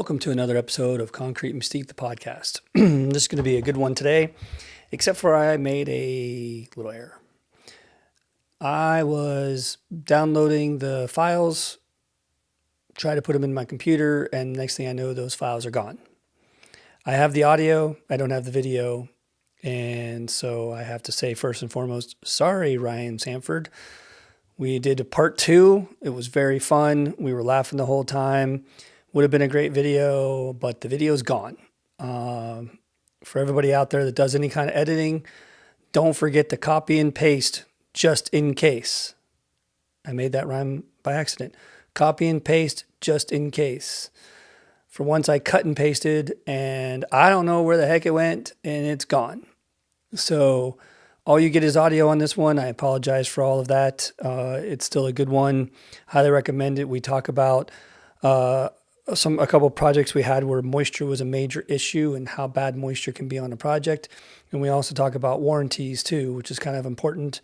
Welcome to another episode of Concrete Mystique, the podcast. This is going to be a good one today, except for I made a little error. I was downloading the files, tried to put them in my computer, and next thing I know, those files are gone. I have the audio, I don't have the video, and so I have to say first and foremost, sorry, Ryan Samford. We did a part 2. It was very fun. We were laughing the whole time. Would have been a great video, but the video's gone. For everybody out there that does any kind of editing, don't forget to copy and paste just in case. I made that rhyme by accident. Copy and paste just in case. For once I cut and pasted and I don't know where the heck it went and it's gone. So all you get is audio on this one. I apologize for all of that. It's still a good one. Highly recommend it. We talk about a couple of projects we had where moisture was a major issue and how bad moisture can be on a project. And we also talk about warranties too, which is kind of important,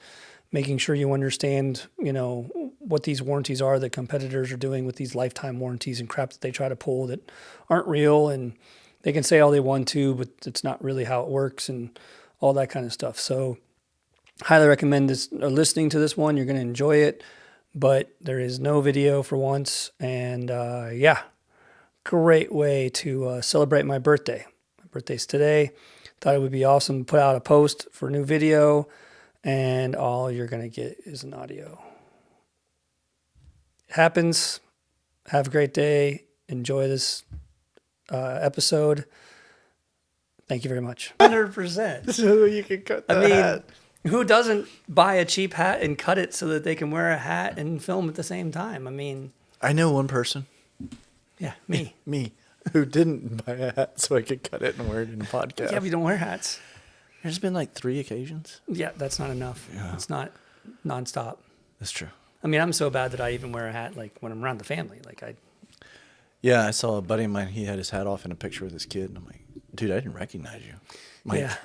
making sure you understand, what these warranties are that competitors are doing with these lifetime warranties and crap that they try to pull that aren't real. And they can say all they want to, but it's not really how it works and all that kind of stuff. So highly recommend listening to this one. You're going to enjoy it, but there is no video for once. And great way to celebrate my birthday. My birthday's today. Thought it would be awesome to put out a post for a new video, and all you're going to get is an audio. It happens. Have a great day. Enjoy this episode. Thank you very much. 100%. So you can cut the hat. Who doesn't buy a cheap hat and cut it so that they can wear a hat and film at the same time? I know one person. Yeah, me. Me, who didn't buy a hat so I could cut it and wear it in a podcast. Yeah, we don't wear hats. There's been like 3 occasions. Yeah, that's not enough. Yeah. It's not nonstop. That's true. I'm so bad that I even wear a hat like when I'm around the family. Yeah, I saw a buddy of mine. He had his hat off in a picture with his kid. And I'm like, dude, I didn't recognize you. Yeah.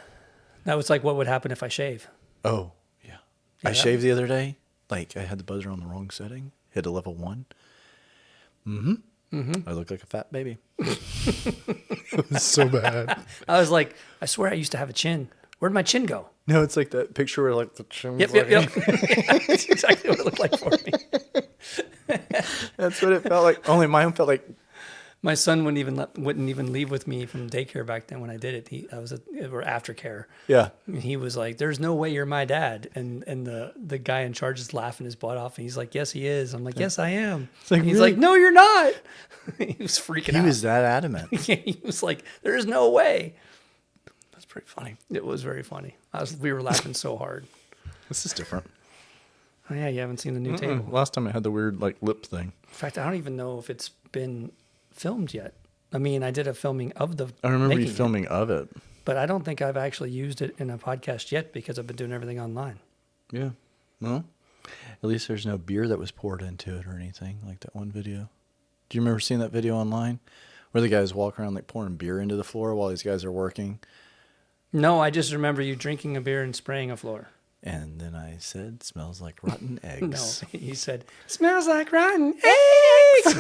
That was like what would happen if I shave. Oh, yeah. I shaved the other day. Like, I had the buzzer on the wrong setting. Hit a level 1. I look like a fat baby. It was so bad. I was like, I swear I used to have a chin. Where'd my chin go? No, it's like that picture where like the chin was Yep. That's exactly what it looked like for me. That's what it felt like. Only mine felt like. My son wouldn't even leave with me from daycare back then when I did it. I was or aftercare. Yeah. And he was like, "There's no way you're my dad." And the guy in charge is laughing his butt off. And he's like, "Yes, he is." I'm like, "Yes, I am." Like, he's really? like, "No, you're not." He was freaking out. He was that adamant. He was like, "There is no way." That's pretty funny. It was very funny. We were laughing so hard. This is different. Oh yeah, you haven't seen the new table. Last time I had the weird like lip thing. In fact, I don't even know if it's been filmed yet. I did a filming of the. I remember you filming of it, but I don't think I've actually used it in a podcast yet because I've been doing everything online. Yeah. Well, at least there's no beer that was poured into it or anything like that one video. Do you remember seeing that video online where the guys walk around like pouring beer into the floor while these guys are working? No, I just remember you drinking a beer and spraying a floor. And then I said, "Smells like rotten eggs." No, you said, "Smells like rotten eggs."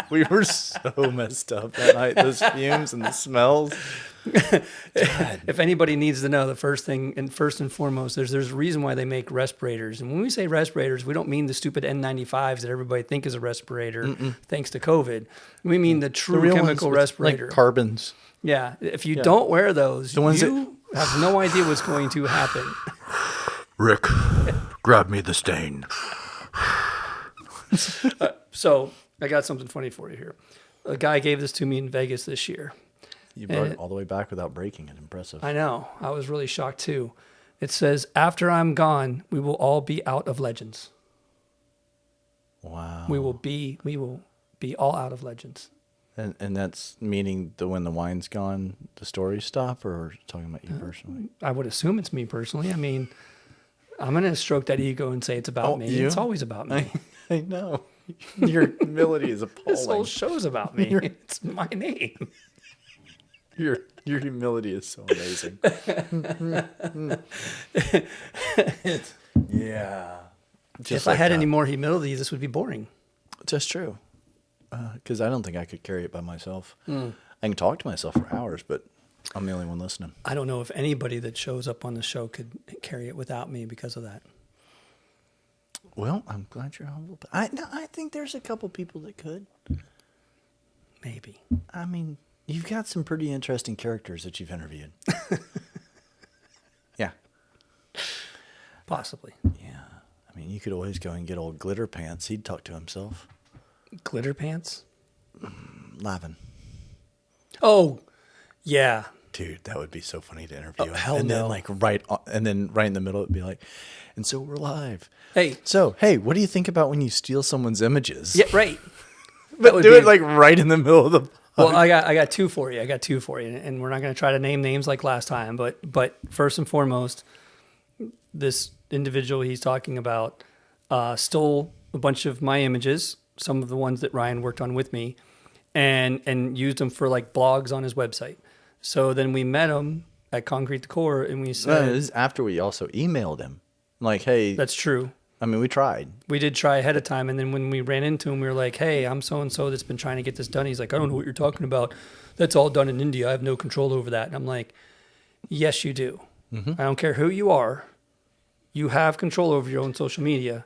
We were so messed up that night. Those fumes and the smells. If anybody needs to know, first and foremost, there's a reason why they make respirators. And when we say respirators, we don't mean the stupid N95s that everybody think is a respirator thanks to COVID. We mean the true chemical respirator. Like carbons. Yeah. If you don't wear those, you have no idea what's going to happen. Rick, grab me the stain. So I got something funny for you here. A guy gave this to me in Vegas this year. You brought it all the way back without breaking it. Impressive. I know. I was really shocked too. It says, "After I'm gone, we will all be out of legends." Wow. We will be all out of legends. And that's meaning that when the wine's gone, the stories stop, or talking about you personally? I would assume it's me personally. I'm going to stroke that ego and say it's about me. You? It's always about me. I know. Your humility is appalling. This whole show's about me. It's my name. Your humility is so amazing. Yeah. If I had any more humility, this would be boring. Just true. because I don't think I could carry it by myself. I can talk to myself for hours, but I'm the only one listening. I don't know if anybody that shows up on the show could carry it without me because of that. Well, I'm glad you're humble. I think there's a couple people that could. Maybe. I mean, you've got some pretty interesting characters that you've interviewed. Yeah. Possibly. Yeah. I mean, you could always go and get old Glitter Pants. He'd talk to himself. Glitter Pants? Lavin. Oh, yeah. Dude, that would be so funny to interview. Hell and no. then like right in the middle it'd be like, and so we're live. Hey. So, hey, what do you think about when you steal someone's images? Yeah, right. But do it like right in the middle of the Well, I got two for you. And we're not going to try to name names like last time, but first and foremost, this individual he's talking about stole a bunch of my images, some of the ones that Ryan worked on with me, and used them for like blogs on his website. So then we met him at Concrete Decor, and we said, this is after we also emailed him. Like, hey, that's true. I mean, we tried. We did try ahead of time, and then when we ran into him, we were like, hey, I'm so-and-so that's been trying to get this done. He's like, I don't know what you're talking about. That's all done in India. I have no control over that. And I'm like, yes, you do. I don't care who you are. You have control over your own social media.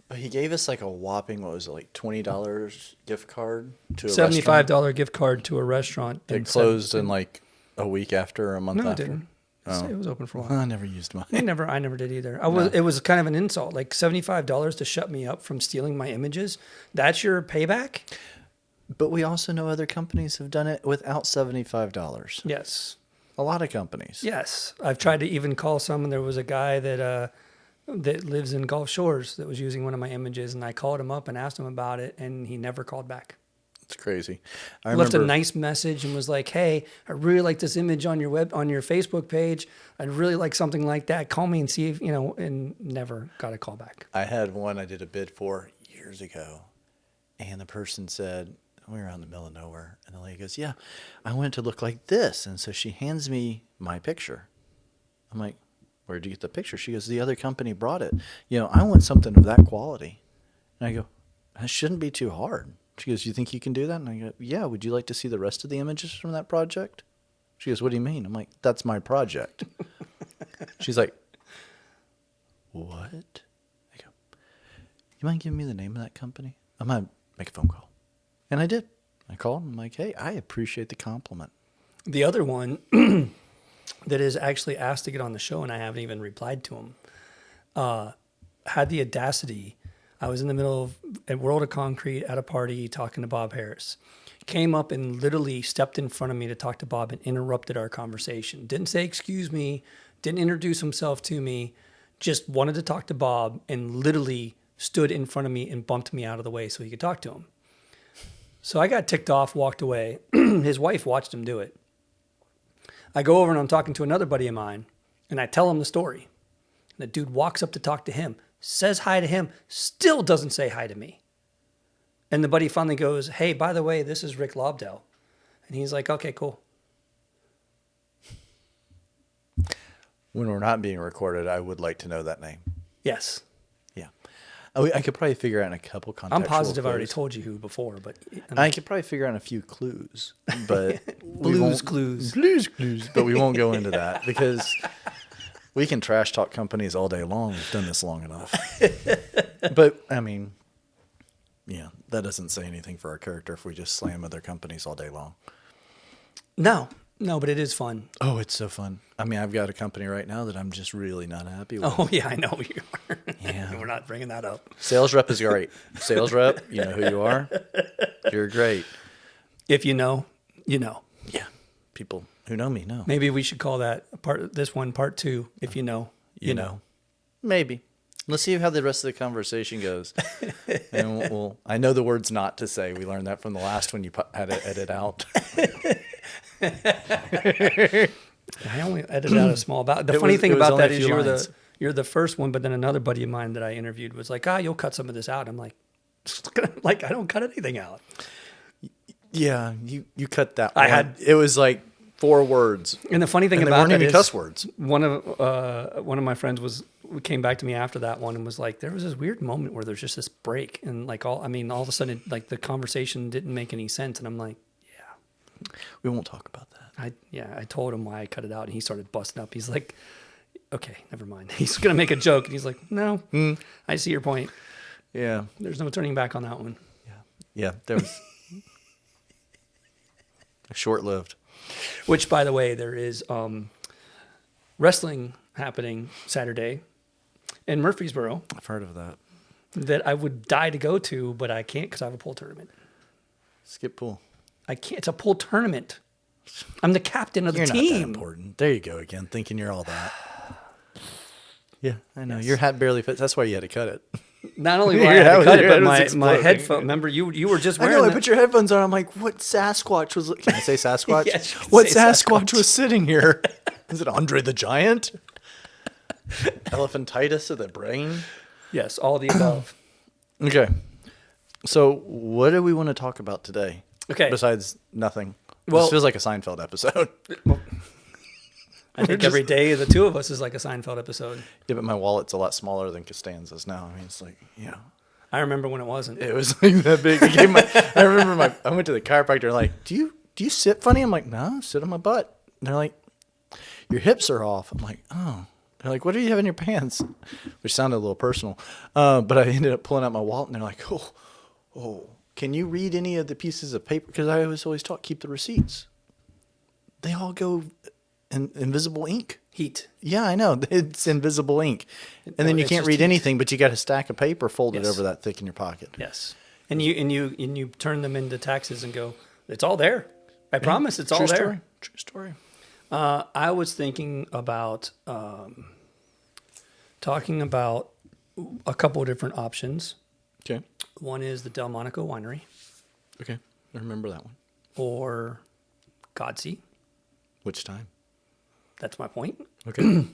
But he gave us like a whopping, what was it, like $20 gift card to a $75 gift card to a restaurant. It closed in like a week after or a month No, it after. didn't. Oh. It was open for a while. I never used mine. I never did either. It was kind of an insult, like $75 to shut me up from stealing my images. That's your payback? But we also know other companies have done it without $75. Yes. A lot of companies. Yes. I've tried to even call some, and there was a guy that lives in Gulf Shores that was using one of my images, and I called him up and asked him about it, and he never called back. It's crazy. I left a nice message and was like, hey, I really like this image on your Facebook page. I'd really like something like that. Call me and see if, and never got a call back. I had one I did a bid for years ago, and the person said, we were out in the middle of nowhere, and the lady goes, yeah, I want it to look like this. And so she hands me my picture. I'm like, where'd you get the picture? She goes, the other company brought it. I want something of that quality. And I go, that shouldn't be too hard. She goes, you think you can do that? And I go, yeah, would you like to see the rest of the images from that project? She goes, what do you mean? I'm like, that's my project. She's like, what? I go, you mind giving me the name of that company? I'm going to make a phone call. And I did. I called and I'm like, hey, I appreciate the compliment. The other one that is actually asked to get on the show, and I haven't even replied to him, had the audacity. I was in the middle of a World of Concrete at a party talking to Bob Harris. Came up and literally stepped in front of me to talk to Bob and interrupted our conversation. Didn't say excuse me, didn't introduce himself to me, just wanted to talk to Bob and literally stood in front of me and bumped me out of the way so he could talk to him. So I got ticked off, walked away. His wife watched him do it. I go over and I'm talking to another buddy of mine, and I tell him the story. And the dude walks up to talk to him, says hi to him, still doesn't say hi to me. And the buddy finally goes, hey, by the way, this is Rick Lobdell. And he's like, okay, cool. When we're not being recorded, I would like to know that name. Yes. Yeah. I could probably figure out in a couple contextual I'm positive clues. I already told you who before, but... I could probably figure out a few clues, but... Blues clues. Blues clues. But we won't go into that because we can trash talk companies all day long. We've done this long enough. But, I mean, yeah, that doesn't say anything for our character if we just slam other companies all day long. No, but it is fun. Oh, it's so fun. I mean, I've got a company right now that I'm just really not happy with. Oh, yeah, I know you are. Yeah. We're not bringing that up. Sales rep is great. Sales rep, you know who you are. You're great. If you know, you know. Yeah. People who know me know. Maybe we should call that part 2. If you know, you know. Maybe. Let's see how the rest of the conversation goes. And I know the words not to say. We learned that from the last one you had to edit out. I only edited out a small about. The funny thing about that is you're the first one, but then another buddy of mine that I interviewed was like, you'll cut some of this out. I'm like, I don't cut anything out. Yeah, you cut that one. It was like 4 words. And the funny thing about that weren't even is cuss words. One of my friends was came back to me after that one and was like, there was this weird moment where there's just this break and like all of a sudden like the conversation didn't make any sense. And I'm like, yeah, We won't talk about that. I told him why I cut it out and he started busting up. He's like, okay, never mind. He's going to make a joke. And he's like, no, I see your point. Yeah. There's no turning back on that one. Yeah. There was short-lived. Which, by the way, there is wrestling happening Saturday in Murfreesboro I've heard of that. that I would die to go to, but I can't because I have a pool tournament. Skip pool. I can't. It's a pool tournament. I'm the captain of the You're team. not that important. There you go again, thinking you're all that. Yeah, I know. Your hat barely fits. That's why you had to cut it. Not only why I had to cut it, but my exploding. headphone. Remember, you were just I wearing know. I put your headphones on. I'm like, what Sasquatch was? Can I say Sasquatch? Yes, you can What say Sasquatch Sasquatch. was sitting here? Is it Andre the Giant? Elephantitis of the brain? Yes, all of the above. Okay. So, what do we want to talk about today? Okay. Besides nothing. Well- This feels like a Seinfeld episode. I think every day the two of us is like a Seinfeld episode. Yeah, but my wallet's a lot smaller than Costanza's now. I mean, it's like, I remember when it wasn't. it was like that big. I remember I went to the chiropractor. Like, do you sit funny? I'm like, no, sit on my butt. And they're like, your hips are off. I'm like, oh. They're like, what do you have in your pants? Which sounded a little personal. But I ended up pulling out my wallet, and they're like, oh, can you read any of the pieces of paper? Because I was always taught keep the receipts. They all go in invisible ink. Heat. Yeah, I know. It's invisible ink. And then you it's can't just read heat. anything, but you got a stack of paper folded Yes. over that thick in your pocket. Yes. And you turn them into taxes and go, it's all there. I promise it's all True there. story. True story. I was thinking about talking about a couple of different options. Okay. One is the Delmonico Winery Okay. I remember that one. or Godsey. Which time? That's my point. Okay.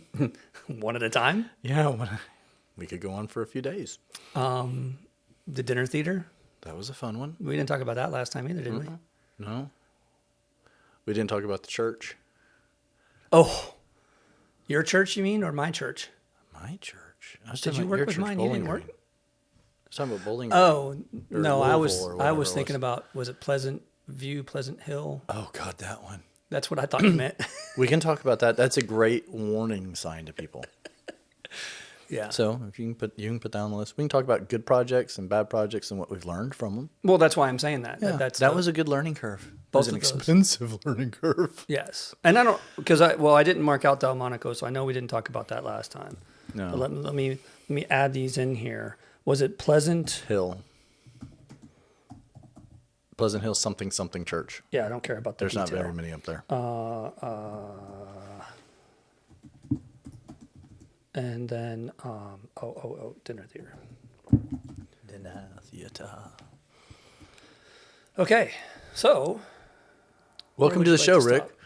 One at a time. Yeah. We could go on for a few days. The dinner theater. That was a fun one. We didn't talk about that last time either, did we? No. We didn't talk about the church. Oh, your church, you mean, or my church? My church. I was Did talking you about work your with church, mine? You Bowling didn't work? Green. I was talking about bowling. Oh Green. Or no, I was Louisville or whatever it thinking was. about, was it Pleasant View, Pleasant Hill? Oh God, that one. That's what I thought you meant. We can talk about that. That's a great warning sign to people. Yeah. So if you can put that on the list. We can talk about good projects and bad projects and what we've learned from them. Well, that's why I'm saying that. Yeah, That's that was a good learning curve. It was both an of those. expensive learning curve. Yes, and I don't because I didn't mark out Delmonico, so I know we didn't talk about that last time. No. But let me add these in here. Was it Pleasant Hill something church. Yeah, I don't care about the There's not detail. very many up there. And then dinner theater. Dinner theater. Okay, so Welcome where to would the you show, like to Rick. stop?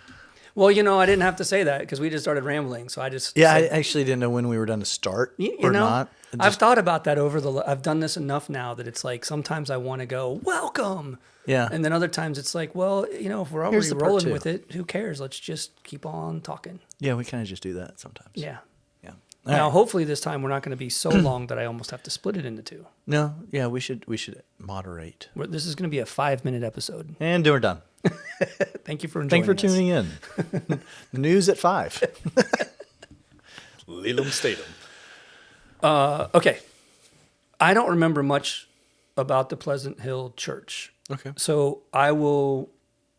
Well, I didn't have to say that because we just started rambling. So I just Yeah, I said- actually didn't know when we were done to start you or know, not. It I've just- thought about that I've done this enough now that it's like sometimes I want to go welcome. Yeah. And then other times it's like, well, if we're Here's already the part rolling two. with it, who cares? Let's just keep on talking. Yeah, we kind of just do that sometimes. Yeah. Yeah. Now, All right. hopefully this time we're not going to be so long that I almost have to split it into two. No, yeah, we should moderate. This is going to be a 5-minute episode. And we're done. Thank you for enjoying Thank you for us. tuning in. The news at 5. Lelum Statum. Okay. I don't remember much about the Pleasant Hill Church. Okay. So I will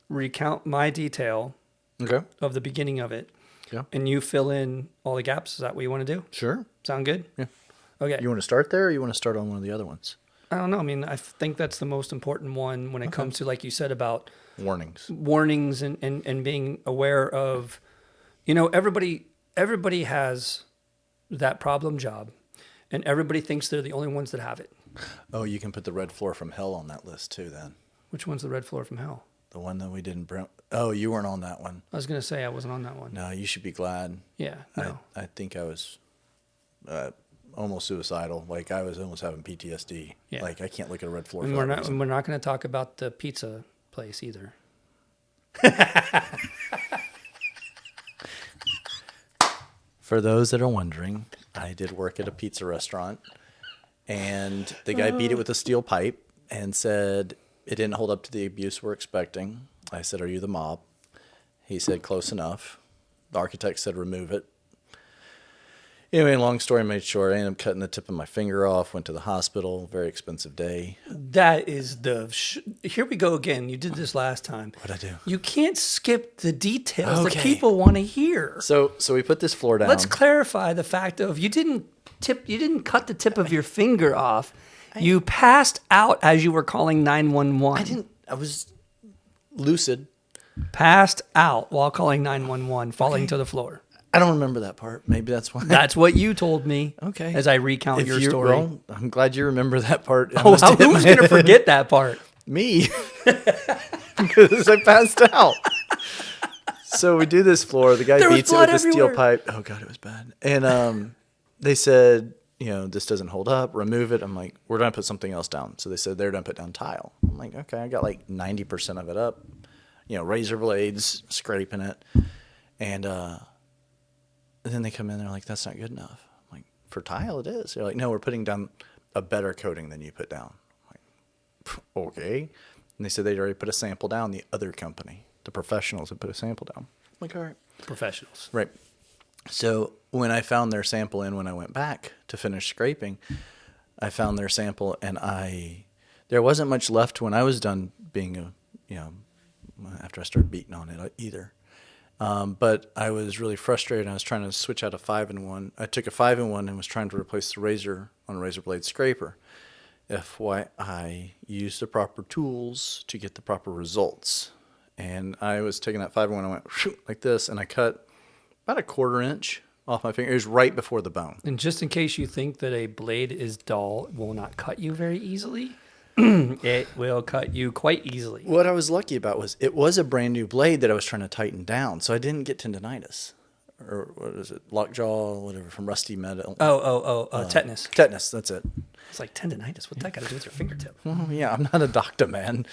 recount my detail Okay. of the beginning of it. Yeah. And you fill in all the gaps. Is that what you want to do? Sure. Sound good? Yeah. Okay. You want to start there or you want to start on one of the other ones? I don't know. I mean, I think that's the most important one when it comes to, like you said, about Warnings. warnings and being aware of, everybody has that problem job and everybody thinks they're the only ones that have it. Oh, you can put the red floor from hell on that list too then. Which one's the red floor from hell? The one that we didn't bring. Oh, you weren't on that one. I was going to say I wasn't on that one. No, you should be glad. Yeah, no. I think I was almost suicidal. Like I was almost having PTSD. Yeah. Like I can't look at a red floor. And for we're that not reason. we're not going to talk about the pizza place either. For those that are wondering, I I did work at a pizza restaurant, and the guy beat it with a steel pipe and said it didn't hold up to the abuse we're expecting. I said, "Are you the mob?" He said, "Close enough." The architect said, "Remove it." Anyway, long story made short, I ended up cutting the tip of my finger off, went to the hospital, very expensive day. That is here we go again. You did this last time. What'd I do? You can't skip the details that Okay. people want to hear. So we put this floor down. Let's clarify the fact of you didn't cut the tip of your finger off. You passed out as you were calling 911. I was lucid. Passed out while calling 911, falling to the floor. I don't remember that part. Maybe that's why. That's what you told me. Okay. As I recount your story. Well, I'm glad you remember that part. Who's going to forget that part? Me. Because I passed out. So we do this floor. The guy beats it with a steel pipe. Oh, God, it was bad. And they said, this doesn't hold up. Remove it. I'm like, we're going to put something else down. So they said they're going to put down tile. I'm like, okay, I got like 90% of it up. Razor blades, scraping it. And then they come in, they're like, that's not good enough. I'm like, for tile it is. They're like, no, we're putting down a better coating than you put down. I'm like, okay. And they said they'd already put a sample down, the other company. The professionals had put a sample down. I'm like, all right. Professionals. Right. So when I found their sample in when I went back to finish scraping, I found their sample and there wasn't much left when I was done being after I started beating on it either. But I was really frustrated. I was trying to switch out a 5-in-1. I took a 5-in-1 and was trying to replace the razor on a razor blade scraper. FYI, used the proper tools to get the proper results. And I was taking that 5-in-1 and I went like this, and I cut about a 1/4 inch off my finger. It was right before the bone. And just in case you think that a blade is dull, it will not cut you very easily. It will cut you quite easily. What I was lucky about was it was a brand new blade that I was trying to tighten down, so I didn't get tendonitis. Or what is it? Lockjaw, whatever, from rusty metal. Tetanus. Tetanus, that's it. It's like tendonitis. What that got to do with your fingertip? Well, yeah, I'm not a doctor, man.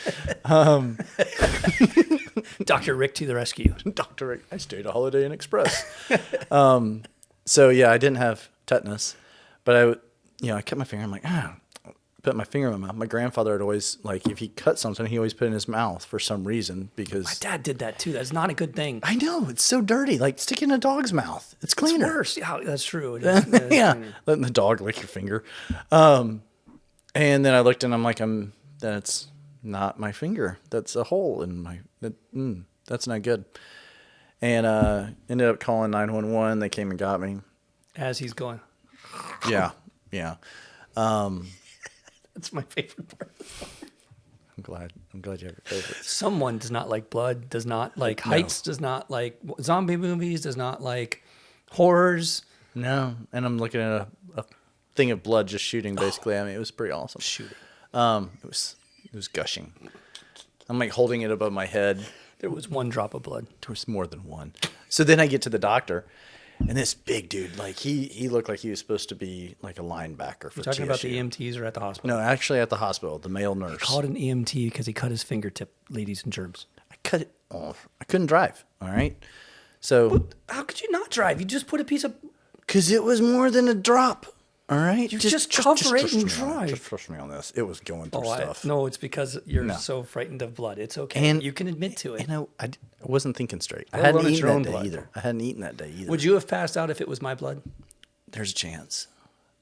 Dr. Rick to the rescue. Dr. Rick, I stayed a Holiday Inn Express. So, yeah, I didn't have tetanus, but I cut my finger. I'm like, put my finger in my mouth. My grandfather had always, if he cut something, he always put it in his mouth for some reason because... My dad did that too. That's not a good thing. I know. It's so dirty. Stick it in a dog's mouth. It's cleaner. It's worse. Yeah, that's true. It is yeah. cleaner. Letting the dog lick your finger. And then I looked and I'm like, that's not my finger. That's a hole in my... that's not good. And ended up calling 911. They came and got me. As he's going. Yeah. That's my favorite part. I'm glad you have your favorites. Someone does not like blood, does not like heights, does not like zombie movies, does not like horrors. No, and I'm looking at a thing of blood just shooting. Basically, it was pretty awesome. Shooting. It was gushing. I'm holding it above my head. There was one drop of blood. There was more than one. So then I get to the doctor. And this big dude, he looked like he was supposed to be like a linebacker for You're talking TSU. about the EMTs or at the hospital? No, actually at the hospital, the male nurse. He called an EMT because he cut his fingertip, ladies and germs. I cut it off. I couldn't drive, all right? So... How could you not drive? You just put a piece of... Because it was more than a drop, all right? You just cover it and drive. Just trust me on this. It was going through stuff. No, it's because you're so frightened of blood. It's okay. And you can admit to it. I wasn't thinking straight. I Let hadn't alone eaten your own that day blood. either. I hadn't eaten that day either. Would you have passed out if it was my blood? There's a chance.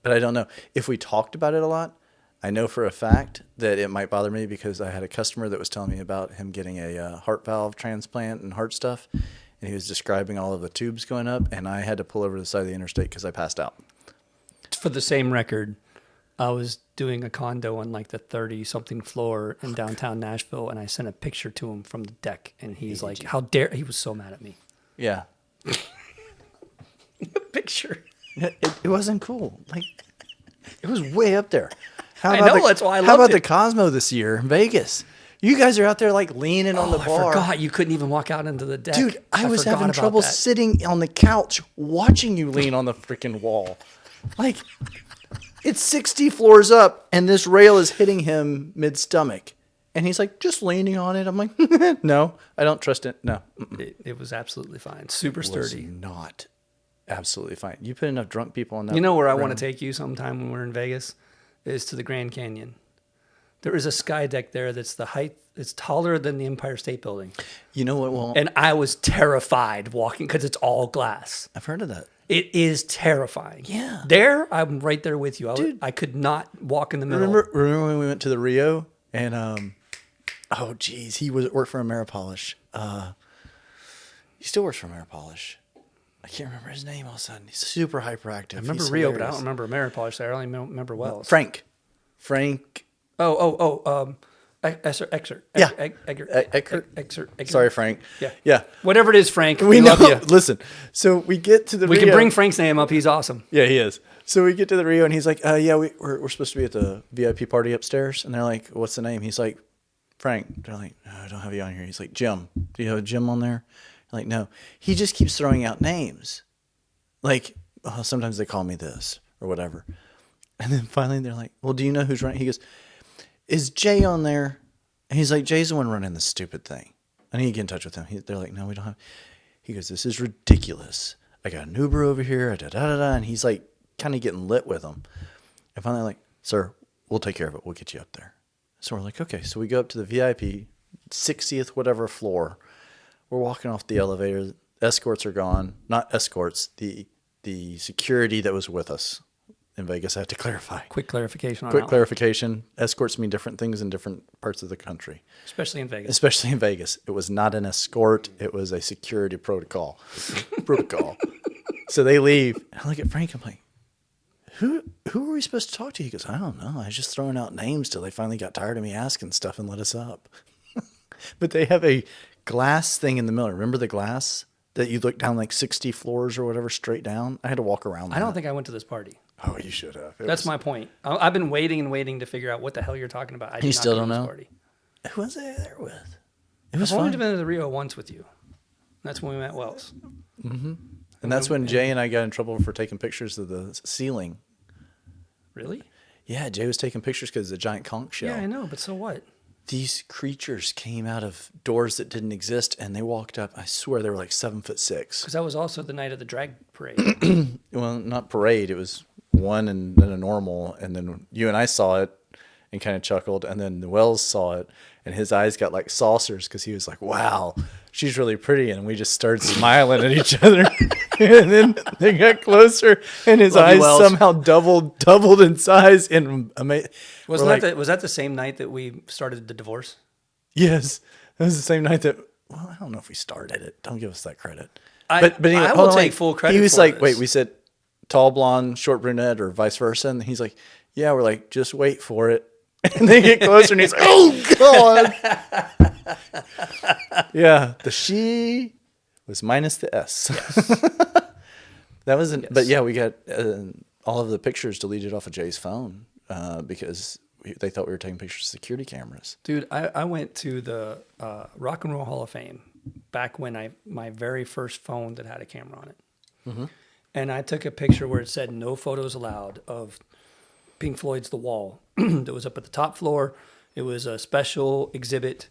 But I don't know. If we talked about it a lot, I know for a fact that it might bother me because I had a customer that was telling me about him getting a heart valve transplant and heart stuff. And he was describing all of the tubes going up. And I had to pull over to the side of the interstate because I passed out. For the same record, I was doing a condo on the 30-something floor in downtown Nashville, and I sent a picture to him from the deck, and he's like, how dare... He was so mad at me. Yeah. Picture. It wasn't cool. It was way up there. That's why I loved How about it. the Cosmo this year in Vegas? You guys are out there leaning on the bar. I forgot you couldn't even walk out into the deck. Dude, I was forgot having about trouble that. sitting on the couch watching you lean on the freaking wall. It's 60 floors up, and this rail is hitting him mid-stomach. And he's just leaning on it. I'm like, no, I don't trust it. No. It was absolutely fine. Super It was sturdy. not absolutely fine. You put enough drunk people on that. You know where I room. want to take you sometime when we're in Vegas is to the Grand Canyon. There is a sky deck there that's the height. It's taller than the Empire State Building. You know what? Well, And I was terrified walking because it's all glass. I've heard of that. It is terrifying. Yeah. There, I'm right there with you. I could not walk in the middle. Remember when we went to the Rio and oh geez, he worked for Ameripolish. He still works for Ameripolish. I can't remember his name all of a sudden. He's super hyperactive. I remember Rio, but I don't remember Ameripolish there. I only remember Wells. Frank. Excerpt. Yeah. Excerpt. Sorry, Frank. Yeah. Whatever it is, Frank. We love know. you. Listen, so we get to the We Rio. can bring Frank's name up. He's awesome. Yeah, he is. So we get to the Rio, and he's like, yeah, we're supposed to be at the VIP party upstairs. And they're like, what's the name? He's like, Frank. They're like, no, I don't have you on here. He's like, Jim. Do you have a Jim on there? I'm like, no. He just keeps throwing out names. Like, sometimes they call me this or whatever. And then finally they're like, well, do you know who's running? He goes, is Jay on there? And he's like, Jay's the one running this stupid thing. I need to get in touch with him. They're like, no, we don't have. He goes, this is ridiculous. I got an Uber over here. And he's like kind of getting lit with them. And finally, like, sir, we'll take care of it. We'll get you up there. So we're like, okay. So we go up to the VIP, 60th whatever floor. We're walking off the elevator. Escorts are gone. Not escorts. The security that was with us in Vegas. I have to clarify. Quick clarification on Quick that one. clarification. Escorts mean different things in different parts of the country. Especially in Vegas. Especially in Vegas. It was not an escort. It was a security protocol. So they leave. And I look at Frank. I'm like, who are we supposed to talk to? He goes, I don't know. I was just throwing out names till they finally got tired of me asking stuff and let us up. But they have a glass thing in the middle. Remember the glass that you look down like 60 floors or whatever straight down? I had to walk around that. I don't think I went to this party. Oh, you should have. That's my point. I've been waiting to figure out what the hell you're talking about. I did You not still go to don't this know? Party. Who was I there with? It was I've only fun. been to the Rio once with you. That's when we met Wells. And that's when Jay and I got in trouble for taking pictures of the ceiling. Really? Yeah, Jay was taking pictures because of the giant conch shell. Yeah, I know, but so what? These creatures came out of doors that didn't exist, and they walked up. I swear they were like 7'6". Because that was also the night of the drag parade. Well, not parade. It was one and then a normal, and then you and I saw it and kind of chuckled, and then Wells saw it, and his eyes got like saucers because he was like, "Wow, she's really pretty," and we just started smiling at each other, and then they got closer, and his Love you, eyes Wells. somehow doubled in size, and Was that the same night that we started the divorce? Yes, that was the same night that. Well, I don't know if we started it. Don't give us that credit. I anyway, will hold on, take full credit He was for like, this. "Wait," we said, "Tall blonde, short brunette, or vice versa," and he's like, "Yeah." We're like, "Just wait for it." And they get closer, and he's like, "Oh God!" Yeah, the she was minus the S. That wasn't. But yeah, we got all of the pictures deleted off of Jay's phone because they thought we were taking pictures of security cameras. Dude, I went to the Rock and Roll Hall of Fame back when my very first phone that had a camera on it. Mm-hmm. And I took a picture where it said no photos allowed of Pink Floyd's The Wall that was up at the top floor. It was a special exhibit,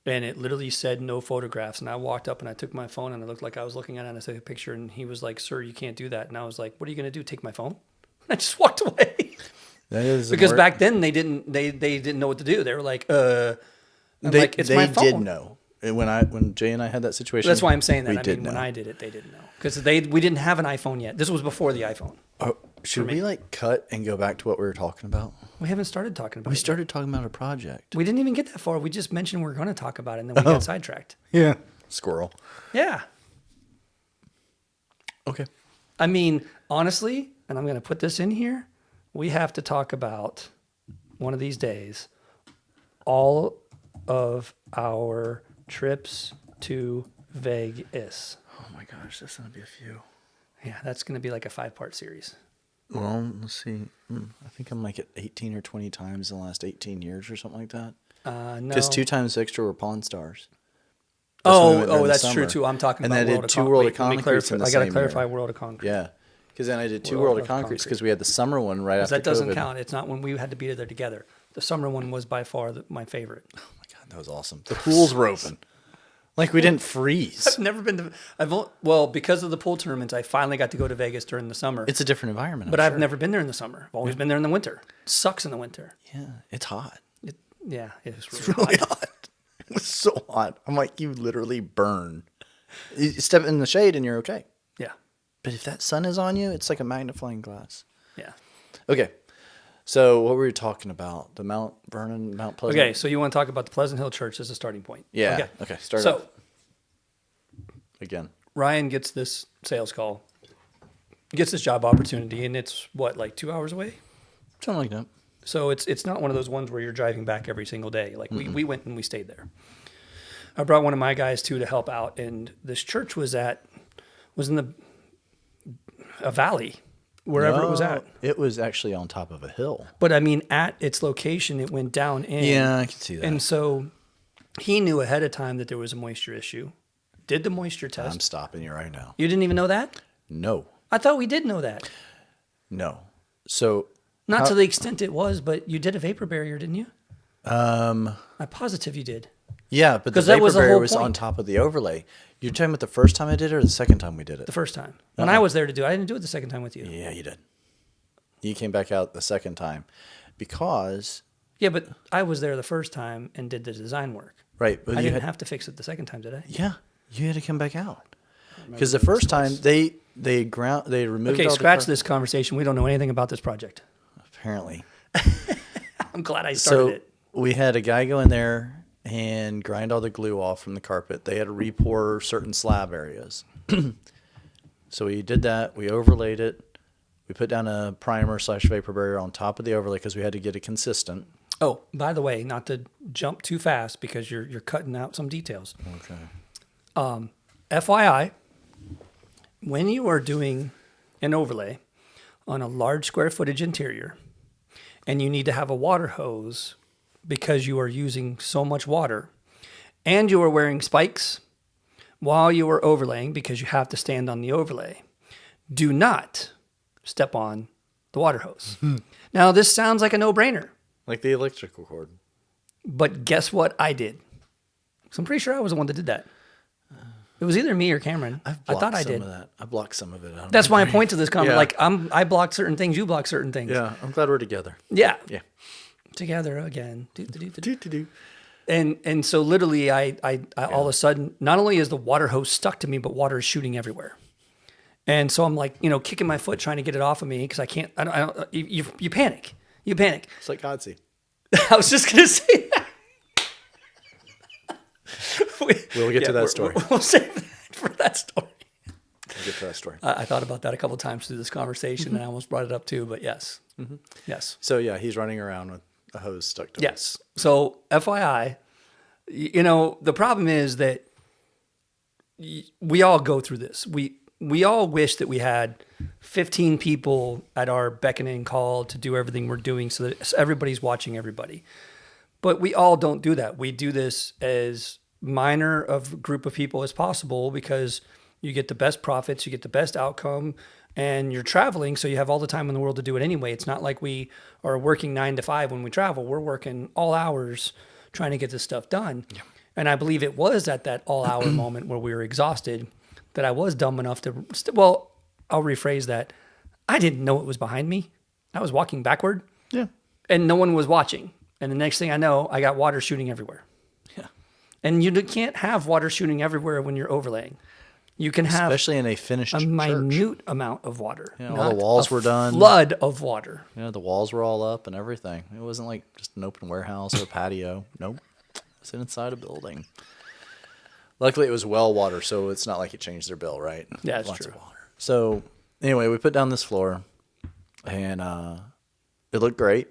and it literally said no photographs. And I walked up and I took my phone and I looked like I was looking at it and I took a picture, and he was like, "Sir, you can't do that." And I was like, "What are you going to do? Take my phone?" I just walked away. That is Because back then they didn't know what to do. They were like, I'm like, it's my phone. Did know. When Jay and I had that situation. That's why I'm saying that. We I did mean, know. when I did it, they didn't know. Because we didn't have an iPhone yet. This was before the iPhone. Oh, should we like cut and go back to what we were talking about? We haven't started talking about We it. started talking about a project. We didn't even get that far. We just mentioned we were going to talk about it, and then we got sidetracked. Yeah. Squirrel. Yeah. Okay. I mean, honestly, and I'm going to put this in here, we have to talk about one of these days all of our trips to Vegas. Oh my gosh, that's gonna be a few. Yeah, that's going to be like a 5-part series. Well, let's see. I think I'm like at 18 or 20 times in the last 18 years or something like that. No. Because 2 times extra were Pawn Stars. That's when we went during the that's summer. true too. I'm talking And about then I World did of 2 Con- World wait, of let me Concretes in clarify. the I got to same clarify year. World of Concrete. Yeah. Because then I did 2 World World of of Concretes Concrete. because we had the summer one right after That doesn't COVID. count. It's not when we had to be there together. The summer one was by far my favorite. Oh my God, that was awesome. The pools were open. Like we didn't freeze. I've never been to. Because of the pool tournaments, I finally got to go to Vegas during the summer. It's a different environment. But I've never been there in the summer. I've always been there in the winter. It sucks in the winter. Yeah, it's hot. It was It's really really hot. hot. It was so hot. I'm like, you literally burn. You step in the shade and you're okay. Yeah, But if that sun is on you, it's like a magnifying glass. yeah. Okay. So what were we talking about? The Mount Vernon, Mount Pleasant? Okay, so you want to talk about the Pleasant Hill Church as a starting point? Yeah. Okay. Start So off. Again. Ryan gets this sales call, gets this job opportunity, and it's what, like 2 hours away? Something like that. So it's not one of those ones where you're driving back every single day. Like we went and we stayed there. I brought one of my guys too to help out, and this church was in a valley, wherever it was at. It was actually on top of a hill. But I mean, at its location, it went down in. Yeah, I can see that. And so he knew ahead of time that there was a moisture issue. Did the moisture test. I'm stopping you right now. You didn't even know that? No. I thought we did know that. No. So Not to the extent it was, but you did a vapor barrier, didn't you? I'm positive you did. yeah, but the 'Cause that vapor was the barrier whole was on point. top of the overlay. You're talking about the first time I did it or the second time we did it? The first time. When I was there to do it. I didn't do it the second time with you. Yeah, you did. You came back out the second time because Yeah, but I was there the first time and did the design work. right, but I you didn't had have to fix it the second time, did I? yeah, you had to come back out because the first time they removed. Okay, all scratch the this conversation. We don't know anything about this project. apparently. I'm glad I started So it. we had a guy go in there and grind all the glue off from the carpet. They had to re-pour certain slab areas. So we did that. We overlaid it. We put down a primer / vapor barrier on top of the overlay because we had to get it consistent. Oh, by the way, not to jump too fast because you're cutting out some details. Okay. FYI, when you are doing an overlay on a large square footage interior and you need to have a water hose because you are using so much water and you are wearing spikes while you are overlaying because you have to stand on the overlay, do not step on the water hose. Now, this sounds like a no-brainer, Like the electrical cord. but guess what I did? So I'm pretty sure I was the one that did that. It was either me or Cameron. I thought I did. Some of that. I blocked some of it out. That's my point to this comment. Yeah. Like I block certain things, you block certain things. Yeah, I'm glad we're together. Yeah. Yeah. Together again. Do. And so literally I all of a sudden, not only is the water hose stuck to me, but water is shooting everywhere. And so I'm like, kicking my foot trying to get it off of me because I can't. I don't. You panic. You panic. It's like Godsey. I was just gonna say that. We'll get to that story. We'll save that for that story. We'll get to that story. I thought about that a couple of times through this conversation, and I almost brought it up too. But yes, yes, So yeah, he's running around with a hose stuck to him. yes. So FYI, the problem is that we all go through this. We all wish that we had 15 people at our beckoning call to do everything we're doing so that everybody's watching everybody. But we all don't do that. We do this as minor of a group of people as possible because you get the best profits, you get the best outcome, and you're traveling, so you have all the time in the world to do it anyway. It's not like we are working 9 to 5 when we travel. We're working all hours trying to get this stuff done. Yeah. And I believe it was at that all-hour moment where we were exhausted that I was dumb enough to, I'll rephrase that. I didn't know it was behind me. I was walking backward. Yeah. And no one was watching. And the next thing I know, I got water shooting everywhere. Yeah. And you can't have water shooting everywhere when you're overlaying. You can have Especially in a finished a church. minute amount of water. Yeah, all the walls were done. Flood of water. Yeah, the walls were all up and everything. It wasn't like just an open warehouse or a patio. Nope. It was inside a building. Luckily, it was well water, so it's not like it changed their bill, right? Yeah, that's Lots true. of water. So anyway, we put down this floor, and it looked great.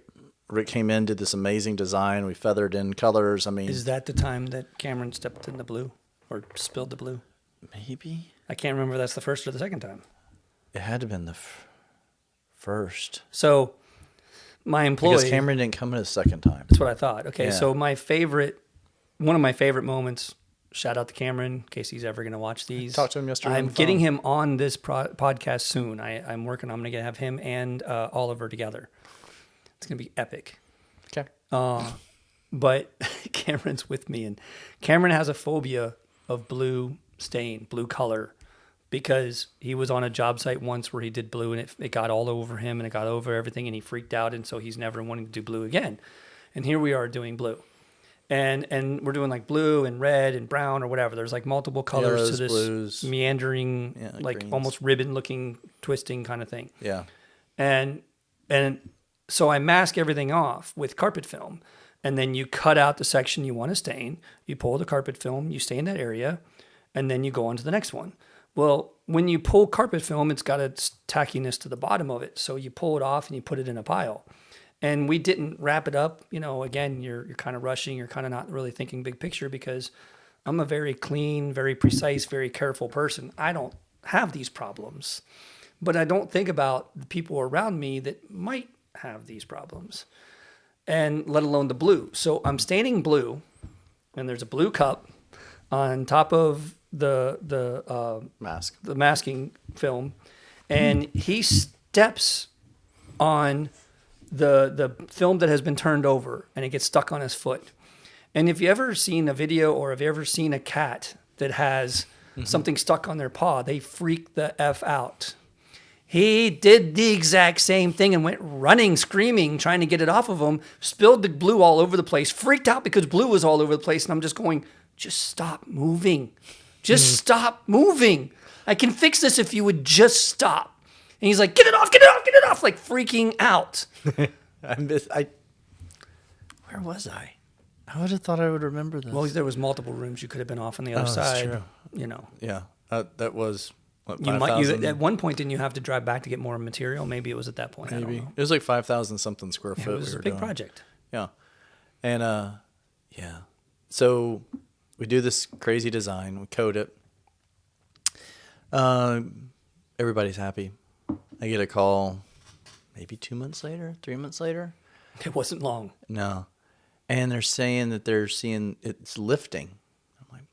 Rick came in, did this amazing design. We feathered in colors. I mean, Is that the time that Cameron stepped in the blue or spilled the blue? maybe I can't remember if that's the first or the second time. it had to have been the first. So my employee... Because Cameron didn't come in a second time. That's what I thought. Okay, Yeah. so one of my favorite moments, shout out to Cameron in case he's ever going to watch these. Talked to him yesterday on I'm the getting phone. him on this podcast soon. I'm working. I'm going to have him and Oliver together. It's going to be epic. Okay. But Cameron's with me, and Cameron has a phobia of blue stain, blue color, because he was on a job site once where he did blue and it got all over him and it got over everything and he freaked out. And so he's never wanting to do blue again. And here we are doing blue. And we're doing like blue and red and brown or whatever. There's like multiple colors Yellows, to this blues, meandering, like greens. almost ribbon looking, twisting kind of thing. Yeah. And so I mask everything off with carpet film. And then you cut out the section you want to stain. You pull the carpet film, you stain that area, and then you go on to the next one. Well, when you pull carpet film, it's got a tackiness to the bottom of it. So you pull it off and you put it in a pile. And we didn't wrap it up. You know, again, you're kind of rushing. You're kind of not really thinking big picture because I'm a very clean, very precise, very careful person. I don't have these problems. But I don't think about the people around me that might have these problems, and let alone the blue. So I'm staining blue, and there's a blue cup on top of the masking film, and he steps on the film that has been turned over, and it gets stuck on his foot. And if you ever seen a video or have you ever seen a cat that has something stuck on their paw, they freak the F out. He did the exact same thing and went running, screaming, trying to get it off of him, spilled the blue all over the place, freaked out because blue was all over the place. And I'm just going, just stop moving. Just stop moving. I can fix this if you would just stop. And he's like, get it off, get it off, get it off, like freaking out. Where was I? I would have thought I would remember this. Well, there was multiple rooms you could have been off on the other side. That's true. You know. Yeah, that was what, You 5,000? at one point, didn't you have to drive back to get more material? Maybe it was at that point. I don't Maybe know. it was like 5,000 something square foot. It was a big project. Yeah, and yeah. So we do this crazy design. We code it. Everybody's happy. I get a call maybe 2 months later, 3 months later. It wasn't long. No. And they're saying that they're seeing it's lifting. I'm like,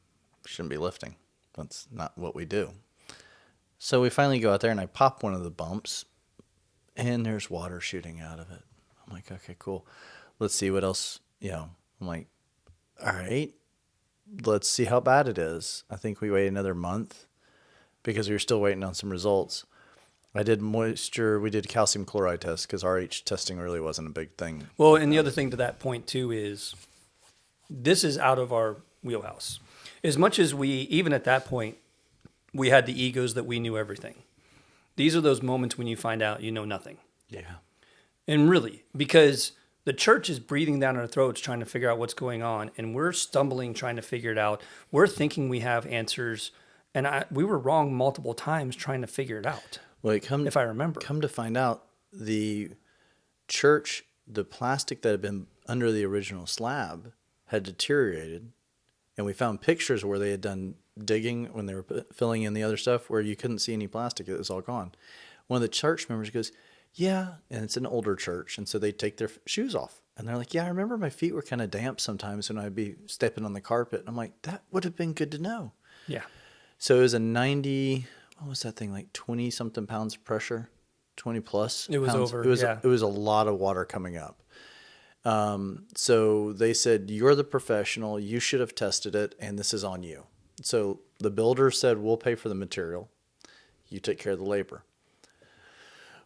shouldn't be lifting. That's not what we do. So we finally go out there and I pop one of the bumps and there's water shooting out of it. I'm like, okay, cool. Let's see what else, I'm like, all right, let's see how bad it is. I think we wait another month because we were still waiting on some results. I did moisture. We did calcium chloride test because RH testing really wasn't a big thing. Well, and the other thing to that point too is this is out of our wheelhouse. As much as we, even at that point, we had the egos that we knew everything. These are those moments when you find out you know nothing. Yeah. And really, because the church is breathing down our throats trying to figure out what's going on, and we're stumbling trying to figure it out. We're thinking we have answers, and we were wrong multiple times trying to figure it out. Well, if I remember. Come to find out, the church, the plastic that had been under the original slab had deteriorated, and we found pictures where they had done digging when they were filling in the other stuff where you couldn't see any plastic. It was all gone. One of the church members goes, yeah, and it's an older church, and so they take their shoes off. And they're like, yeah, I remember my feet were kind of damp sometimes when I'd be stepping on the carpet. And I'm like, that would have been good to know. Yeah. So it was a 90... what was that thing, like 20 something pounds of pressure, 20 plus it was pounds. over. It was a lot of water coming up. So they said, you're the professional, you should have tested it, and this is on you. So the builder said, we'll pay for the material, you take care of the labor,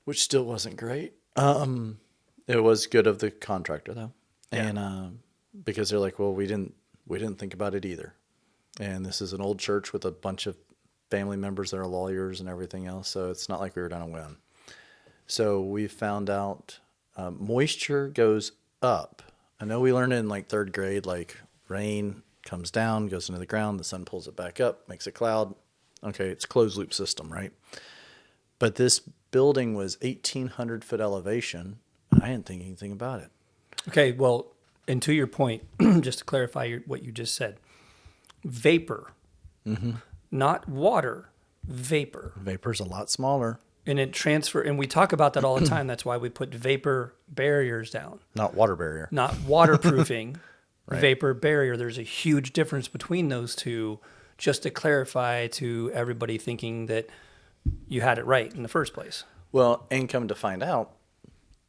which still wasn't great. It was good of the contractor though. Yeah. And because they're like, well, we didn't think about it either. And this is an old church with a bunch of family members that are lawyers and everything else, so it's not like we were going to win. So we found out moisture goes up. I know we learned it in like third grade, like rain comes down, goes into the ground, the sun pulls it back up, makes a cloud. Okay, it's a closed loop system, right? But this building was 1,800 foot elevation, and I didn't think anything about it. Okay, well, and to your point, just to clarify what you just said, vapor. Mm-hmm. Not water, vapor. Vapor's a lot smaller. And and we talk about that all the time. That's why we put vapor barriers down. Not water barrier. Not waterproofing, Right. Vapor barrier. There's a huge difference between those two, just to clarify to everybody thinking that you had it right in the first place. Well, and come to find out,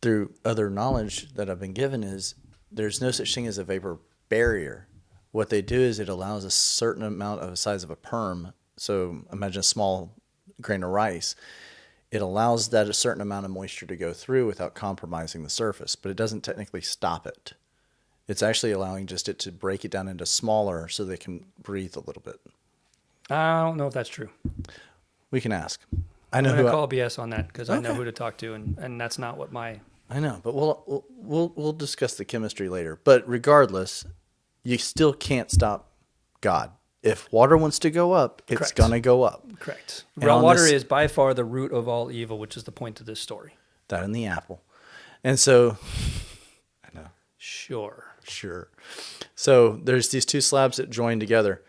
through other knowledge that I've been given, is there's no such thing as a vapor barrier. what they do is it allows a certain amount of the size of a perm. So imagine a small grain of rice. It allows that a certain amount of moisture to go through without compromising the surface, but it doesn't technically stop it. It's actually allowing just it to break it down into smaller so they can breathe a little bit. I don't know if that's true. We can ask. I'm going to call BS on that because I know who to talk to, and that's not what my... I know, but we'll discuss the chemistry later. But regardless, you still can't stop God. If water wants to go up, it's going to go up. Correct. Well, water is by far the root of all evil, which is the point of this story. That and the apple. And so, I know. Sure. So there's these two slabs that join together.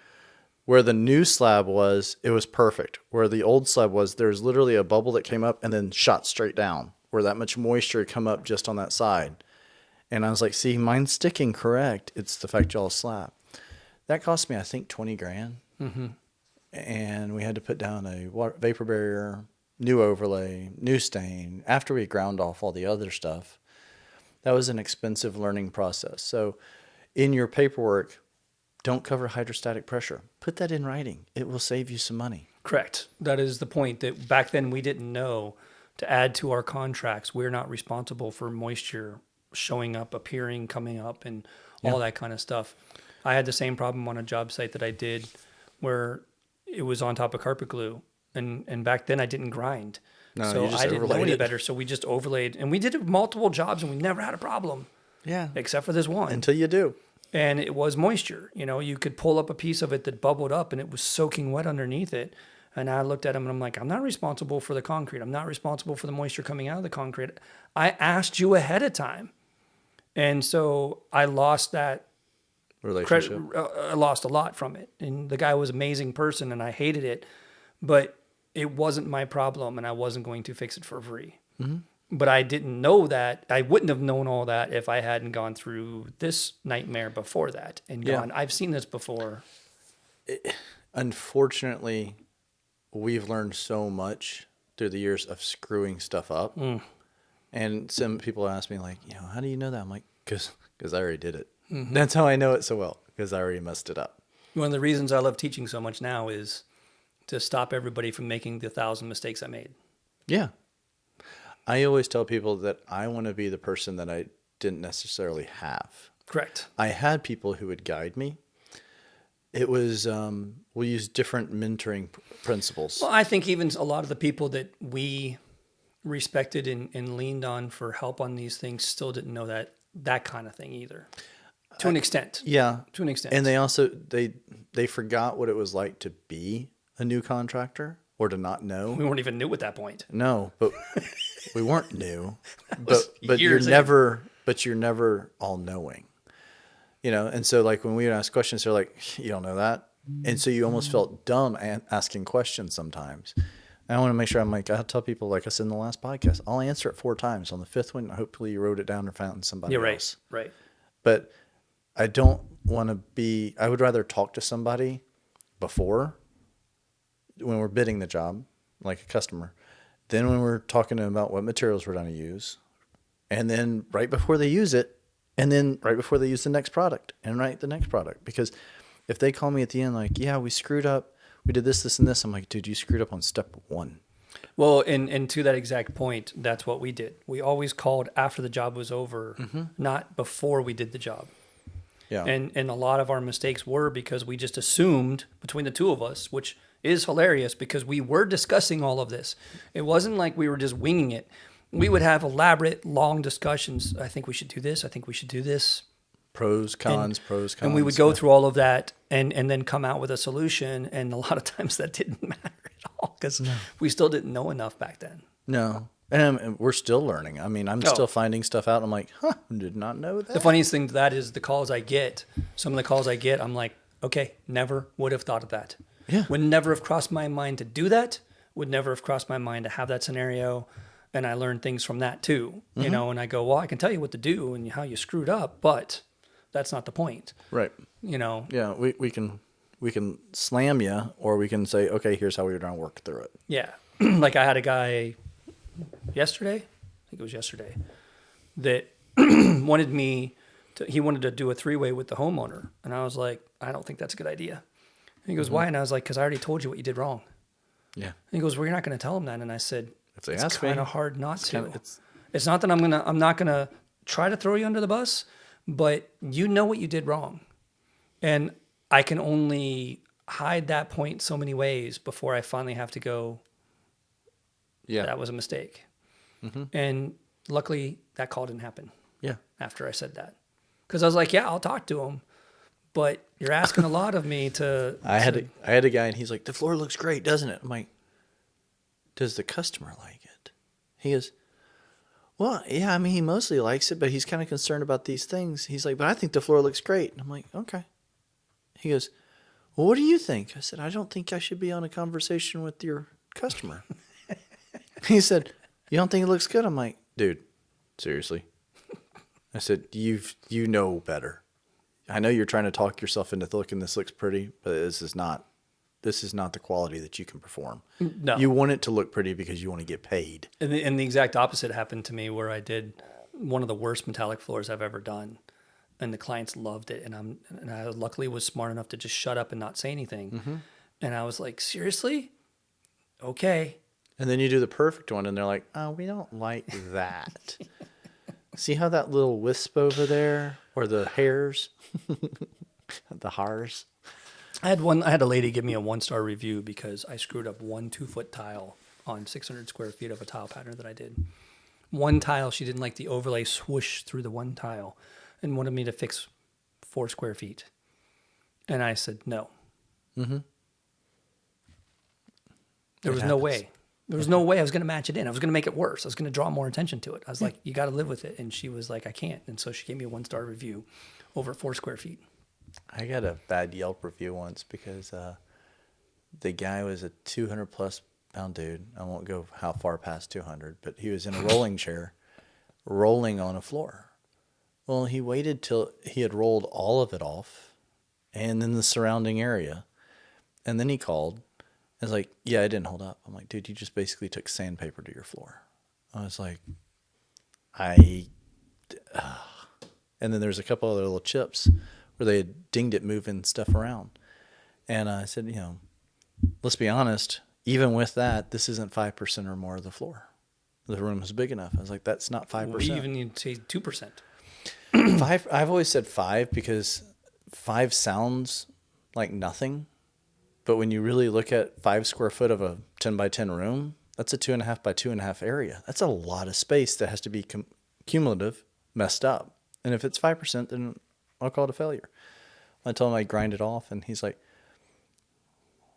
Where the new slab was, it was perfect. Where the old slab was, there's literally a bubble that came up and then shot straight down. Where that much moisture had come up just on that side. And I was like, see, mine's sticking correct. It's the fact y'all slab. That cost me, I think, $20,000. Mm-hmm. And we had to put down a vapor barrier, new overlay, new stain, after we ground off all the other stuff. That was an expensive learning process. So in your paperwork, don't cover hydrostatic pressure. Put that in writing. It will save you some money. Correct. That is the point, that back then we didn't know to add to our contracts. We're not responsible for moisture showing up, appearing, coming up, and all that kind of stuff. I had the same problem on a job site that I did where it was on top of carpet glue. And back then I didn't grind. No, so I didn't know any it. better. So we just overlaid. And we did multiple jobs and we never had a problem. Yeah. Except for this one. Until you do. And it was moisture. You know, you could pull up a piece of it that bubbled up and it was soaking wet underneath it. And I looked at him and I'm like, I'm not responsible for the concrete. I'm not responsible for the moisture coming out of the concrete. I asked you ahead of time. And so I lost that relationship. I lost a lot from it. And the guy was an amazing person and I hated it. But it wasn't my problem and I wasn't going to fix it for free. Mm-hmm. But I didn't know that. I wouldn't have known all that if I hadn't gone through this nightmare before that and gone, I've seen this before. Unfortunately, we've learned so much through the years of screwing stuff up. And some people ask me like, how do you know that? I'm like, because I already did it. Mm-hmm. That's how I know it so well, because I already messed it up. One of the reasons I love teaching so much now is to stop everybody from making the 1,000 mistakes I made. Yeah. I always tell people that I want to be the person that I didn't necessarily have. Correct. I had people who would guide me. It was, we use different mentoring principles. Well, I think even a lot of the people that we respected and leaned on for help on these things still didn't know that kind of thing either. To an extent. Yeah. To an extent. And they also, they forgot what it was like to be a new contractor or to not know. We weren't even new at that point. No, but we weren't new. But you're never all knowing. And so like when we would ask questions, they're like, you don't know that. And so you almost felt dumb asking questions sometimes. And I want to make sure I'll tell people, like I said in the last podcast, I'll answer it 4 times. On the 5th one, hopefully you wrote it down or found somebody else. Right. But I don't want to I would rather talk to somebody before when we're bidding the job, like a customer, then when we're talking to them about what materials we're going to use, and then right before they use it, and then right before they use the next product, and the next product. Because if they call me at the end like, yeah, we screwed up, we did this, this, and this, I'm like, dude, you screwed up on step 1. Well, and to that exact point, that's what we did. We always called after the job was over, not before we did the job. Yeah. And a lot of our mistakes were because we just assumed between the two of us, which is hilarious because we were discussing all of this. It wasn't like we were just winging it. We would have elaborate, long discussions. I think we should do this. I think we should do this. Pros, cons. And we would go through all of that and then come out with a solution. And a lot of times that didn't matter at all because we still didn't know enough back then. No. And we're still learning. I mean, I'm still finding stuff out. I'm like, did not know that. The funniest thing to that is the calls I get. Some of the calls I get, I'm like, okay, never would have thought of that. Yeah. Would never have crossed my mind to do that. Would never have crossed my mind to have that scenario. And I learned things from that too. And I go, well, I can tell you what to do and how you screwed up, but that's not the point. Right. Yeah, we can slam you, or we can say, okay, here's how we're going to work through it. Yeah. Like I had a guy yesterday, I think it was yesterday, that wanted to do a 3-way with the homeowner. And I was like, I don't think that's a good idea. And he goes, why? And I was like, because I already told you what you did wrong. Yeah. And he goes, well, you're not going to tell them that. And I said, If they it's ask me, kind of hard not to. it's It's not that I'm not going to try to throw you under the bus, but you know what you did wrong. And I can only hide that point so many ways before I finally have to go, that was a mistake. And luckily that call didn't happen. Yeah. After I said that. Because I was like, yeah, I'll talk to him. But you're asking a lot of me to... I had a guy, and he's like, the floor looks great, doesn't it? I'm like, does the customer like it? He goes, well, yeah, I mean, he mostly likes it, but he's kind of concerned about these things. He's like, but I think the floor looks great. And I'm like, okay. He goes, well, what do you think? I said, I don't think I should be on a conversation with your customer. He said, you don't think it looks good? I'm like, dude, seriously. I said, you know better. I know you're trying to talk yourself into thinking this looks pretty, but this is not the quality that you can perform. No. You want it to look pretty because you want to get paid. And the exact opposite happened to me, where I did one of the worst metallic floors I've ever done. And the clients loved it. And I luckily was smart enough to just shut up and not say anything. And I was like, seriously? Okay. And then you do the perfect one, and they're like, oh, we don't like that. See how that little wisp over there, or the hairs, the hairs? I had a lady give me a 1-star review because I screwed up one 2-foot tile on 600 square feet of a tile pattern that I did. One tile, she didn't like the overlay swoosh through the one tile and wanted me to fix 4 square feet. And I said, no. There was no way. There was no way I was going to match it in. I was going to make it worse. I was going to draw more attention to it. I was like, you got to live with it. And she was like, I can't. And so she gave me a 1-star review over 4 square feet. I got a bad Yelp review once because the guy was a 200-plus pound dude. I won't go how far past 200, but he was in a rolling chair, rolling on a floor. Well, he waited till he had rolled all of it off and then the surrounding area. And then he called. I was like, yeah, it didn't hold up. I'm like, dude, you just basically took sandpaper to your floor. I was like, and then there's a couple other little chips where they had dinged it moving stuff around. And I said, let's be honest, even with that, this isn't 5% or more of the floor. The room is big enough. I was like, that's not 5%. We even need to say 2%. 5. I've always said 5 because 5 sounds like nothing. But when you really look at 5 square foot of a 10 by 10 room, that's a 2.5 by 2.5 area. That's a lot of space that has to be cumulative, messed up. And if it's 5%, then I'll call it a failure. I told him I'd grind it off, and he's like,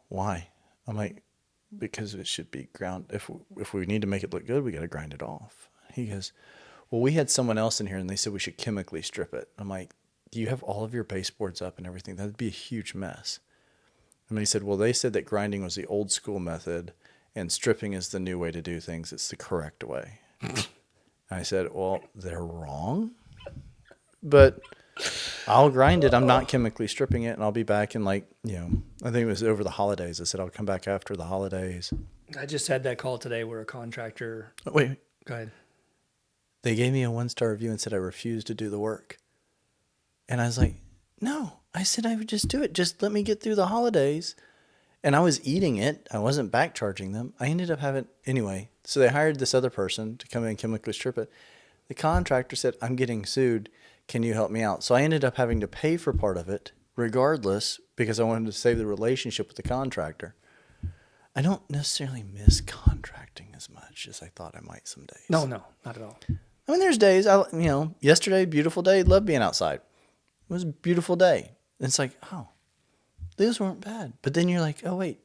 why? I'm like, because it should be ground. If we need to make it look good, we got to grind it off. He goes, well, we had someone else in here, and they said we should chemically strip it. I'm like, do you have all of your baseboards up and everything? That'd be a huge mess. And he said, well, they said that grinding was the old school method and stripping is the new way to do things. It's the correct way. I said, well, they're wrong, but I'll grind it. I'm not chemically stripping it, and I'll be back in I think it was over the holidays. I said, I'll come back after the holidays. I just had that call today where a contractor... Oh, wait. Go ahead. They gave me a 1-star review and said I refused to do the work. And I was like, no. I said I would just do it. Just let me get through the holidays. And I was eating it. I wasn't back charging them. I ended up having... Anyway, so they hired this other person to come in and chemically strip it. The contractor said, I'm getting sued. Can you help me out? So I ended up having to pay for part of it regardless because I wanted to save the relationship with the contractor. I don't necessarily miss contracting as much as I thought I might some days. No, not at all. I mean, there's days, yesterday, beautiful day, loved being outside. It was a beautiful day. It's like, oh, these weren't bad. But then you're like, oh, wait,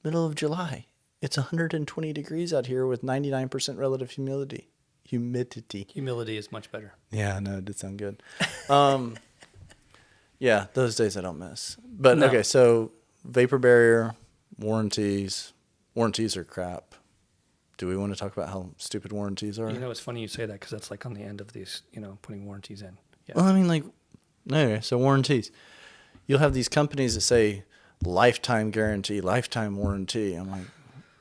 middle of July. It's 120 degrees out here with 99% relative humidity. Humility is much better. Yeah, no, it did sound good. Yeah, those days I don't miss. But, No. Okay, so vapor barrier, warranties. Warranties are crap. Do we want to talk about how stupid warranties are? It's funny you say that because that's like on the end of these, putting warranties in. Yeah. Well, I mean, okay, so warranties. You'll have these companies that say lifetime guarantee, lifetime warranty. I'm like,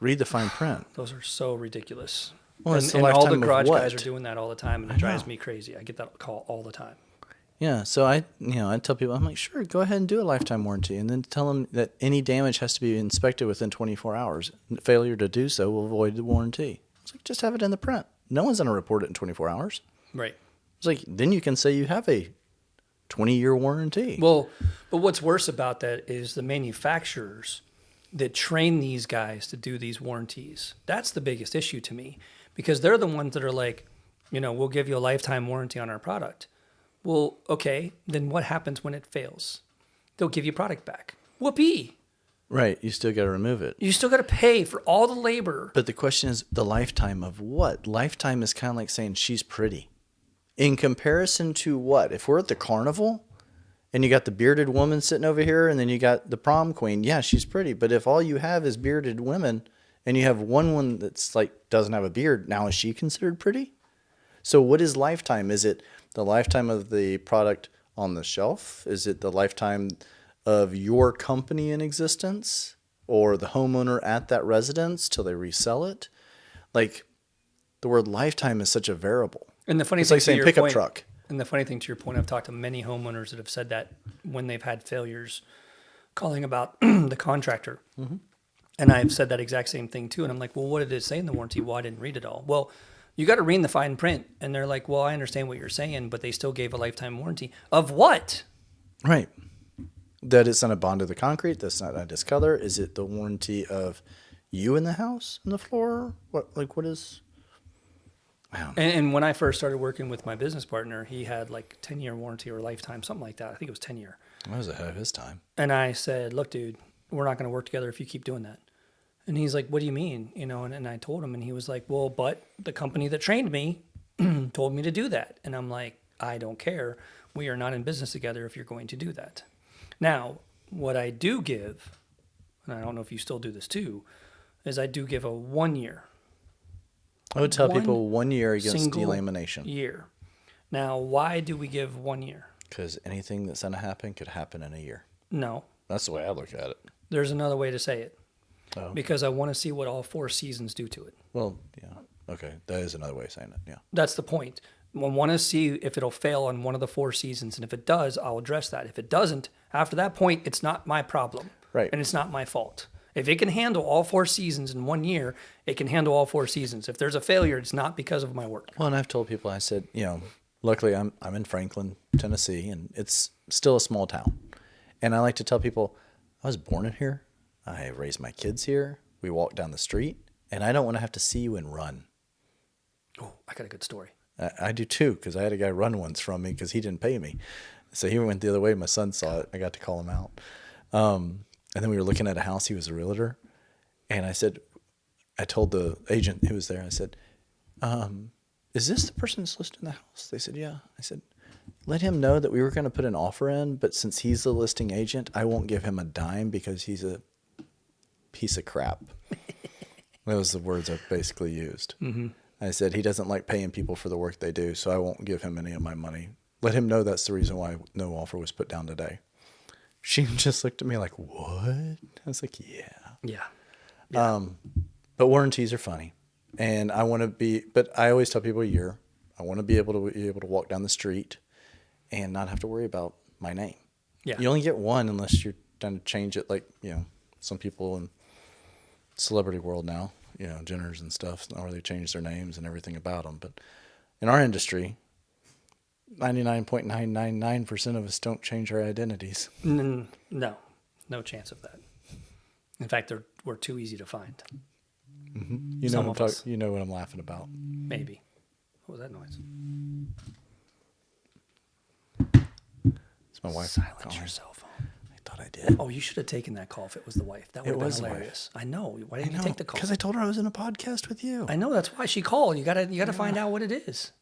read the fine print. Those are so ridiculous. Well, it's the and all the lifetime of garage what? guys are doing that all the time, and it drives me crazy. I get that call all the time. Yeah, so I tell people, I'm like, sure, go ahead and do a lifetime warranty, and then tell them that any damage has to be inspected within 24 hours. Failure to do so will void the warranty. It's like, just have it in the print. No one's going to report it in 24 hours. Right. It's like, then you can say you have a 20-year warranty. Well, but what's worse about that is the manufacturers that train these guys to do these warranties. That's the biggest issue to me, because they're the ones that are like, we'll give you a lifetime warranty on our product. Well, okay, then what happens when it fails? They'll give you product back. Whoopee. Right, you still got to remove it. You still got to pay for all the labor. But the question is, the lifetime of what? Lifetime is kind of like saying she's pretty. In comparison to what? If we're at the carnival and you got the bearded woman sitting over here and then you got the prom queen, yeah, she's pretty. But if all you have is bearded women and you have one that's like doesn't have a beard, now is she considered pretty? So what is lifetime? Is it the lifetime of the product on the shelf? Is it the lifetime of your company in existence or the homeowner at that residence till they resell it? Like, the word lifetime is such a variable. And the funny It's thing like saying to your pickup point, truck. And the funny thing to your point, I've talked to many homeowners that have said that when they've had failures, calling about the contractor. Mm-hmm. And I've said that exact same thing too. And I'm like, well, what did it say in the warranty? Well, I didn't read it all. Well, you got to read the fine print. And they're like, well, I understand what you're saying, but they still gave a lifetime warranty. Of what? Right. That it's not a bond of the concrete, that's not a discolor. Is it the warranty of you in the house, in the floor? What is... And when I first started working with my business partner, he had like 10-year warranty or lifetime, something like that. I think it was 10-year. That was ahead of his time. And I said, look, dude, we're not going to work together if you keep doing that. And he's like, what do you mean? And I told him, and he was like, well, but the company that trained me told me to do that. And I'm like, I don't care. We are not in business together if you're going to do that. Now, what I do give, and I don't know if you still do this too, is I do give a 1 year. I would tell people 1 year against delamination. Year. Now, why do we give 1 year? Because anything that's going to happen could happen in a year. No. That's the way I look at it. There's another way to say it. Oh. Because I want to see what all 4 seasons do to it. Well, yeah. Okay. That is another way of saying it. Yeah. That's the point. I want to see if it'll fail on one of the 4 seasons. And if it does, I'll address that. If it doesn't, after that point, it's not my problem. Right. And it's not my fault. If it can handle all 4 seasons in 1 year, it can handle all 4 seasons. If there's a failure, it's not because of my work. Well, and I've told people, I said, luckily I'm in Franklin, Tennessee, and it's still a small town. And I like to tell people, I was born in here. I raised my kids here. We walk down the street, and I don't want to have to see you and run. Oh, I got a good story. I do too, because I had a guy run once from me because he didn't pay me. So he went the other way. My son saw it. I got to call him out. And then we were looking at a house. He was a realtor. And I told the agent who was there, I said, is this the person that's listed in the house? They said, yeah. I said, let him know that we were going to put an offer in, but since he's the listing agent, I won't give him a dime because he's a piece of crap. That was the words I basically used. Mm-hmm. I said, he doesn't like paying people for the work they do, so I won't give him any of my money. Let him know that's the reason why no offer was put down today. She just looked at me like, what? I was like, yeah. But warranties are funny. And I want to but I always tell people a year. I want to be able to walk down the street and not have to worry about my name. Yeah. You only get one unless you're trying to change it like, some people in celebrity world now, Jenners and stuff, where they change their names and everything about them. But in our industry, 99.999% of us don't change our identities. No chance of that. In fact, we're too easy to find. Mm-hmm. You know what I'm laughing about. Maybe. What was that noise? It's my wife. Silence your cell phone. I thought I did. Oh, you should have taken that call if it was the wife. That would have been hilarious. I know. Why didn't you take the call? Because I told her I was in a podcast with you. I know. That's why she called. You gotta find out what it is.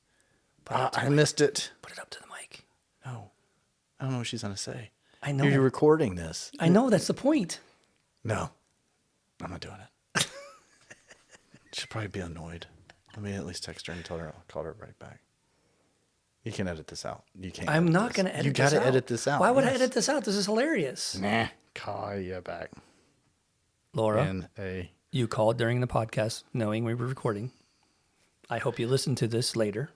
I missed it. Put it up to the mic. No. I don't know what she's going to say. I know. You're recording this. I know. That's the point. No. I'm not doing it. She'll probably be annoyed. Let me at least text her and tell her I'll call her right back. You can edit this out. You can't. I'm not going to edit this out. You got to edit this out. Why would I edit this out? This is hilarious. Nah. Call you back. Laura, you called during the podcast knowing we were recording. I hope you listen to this later.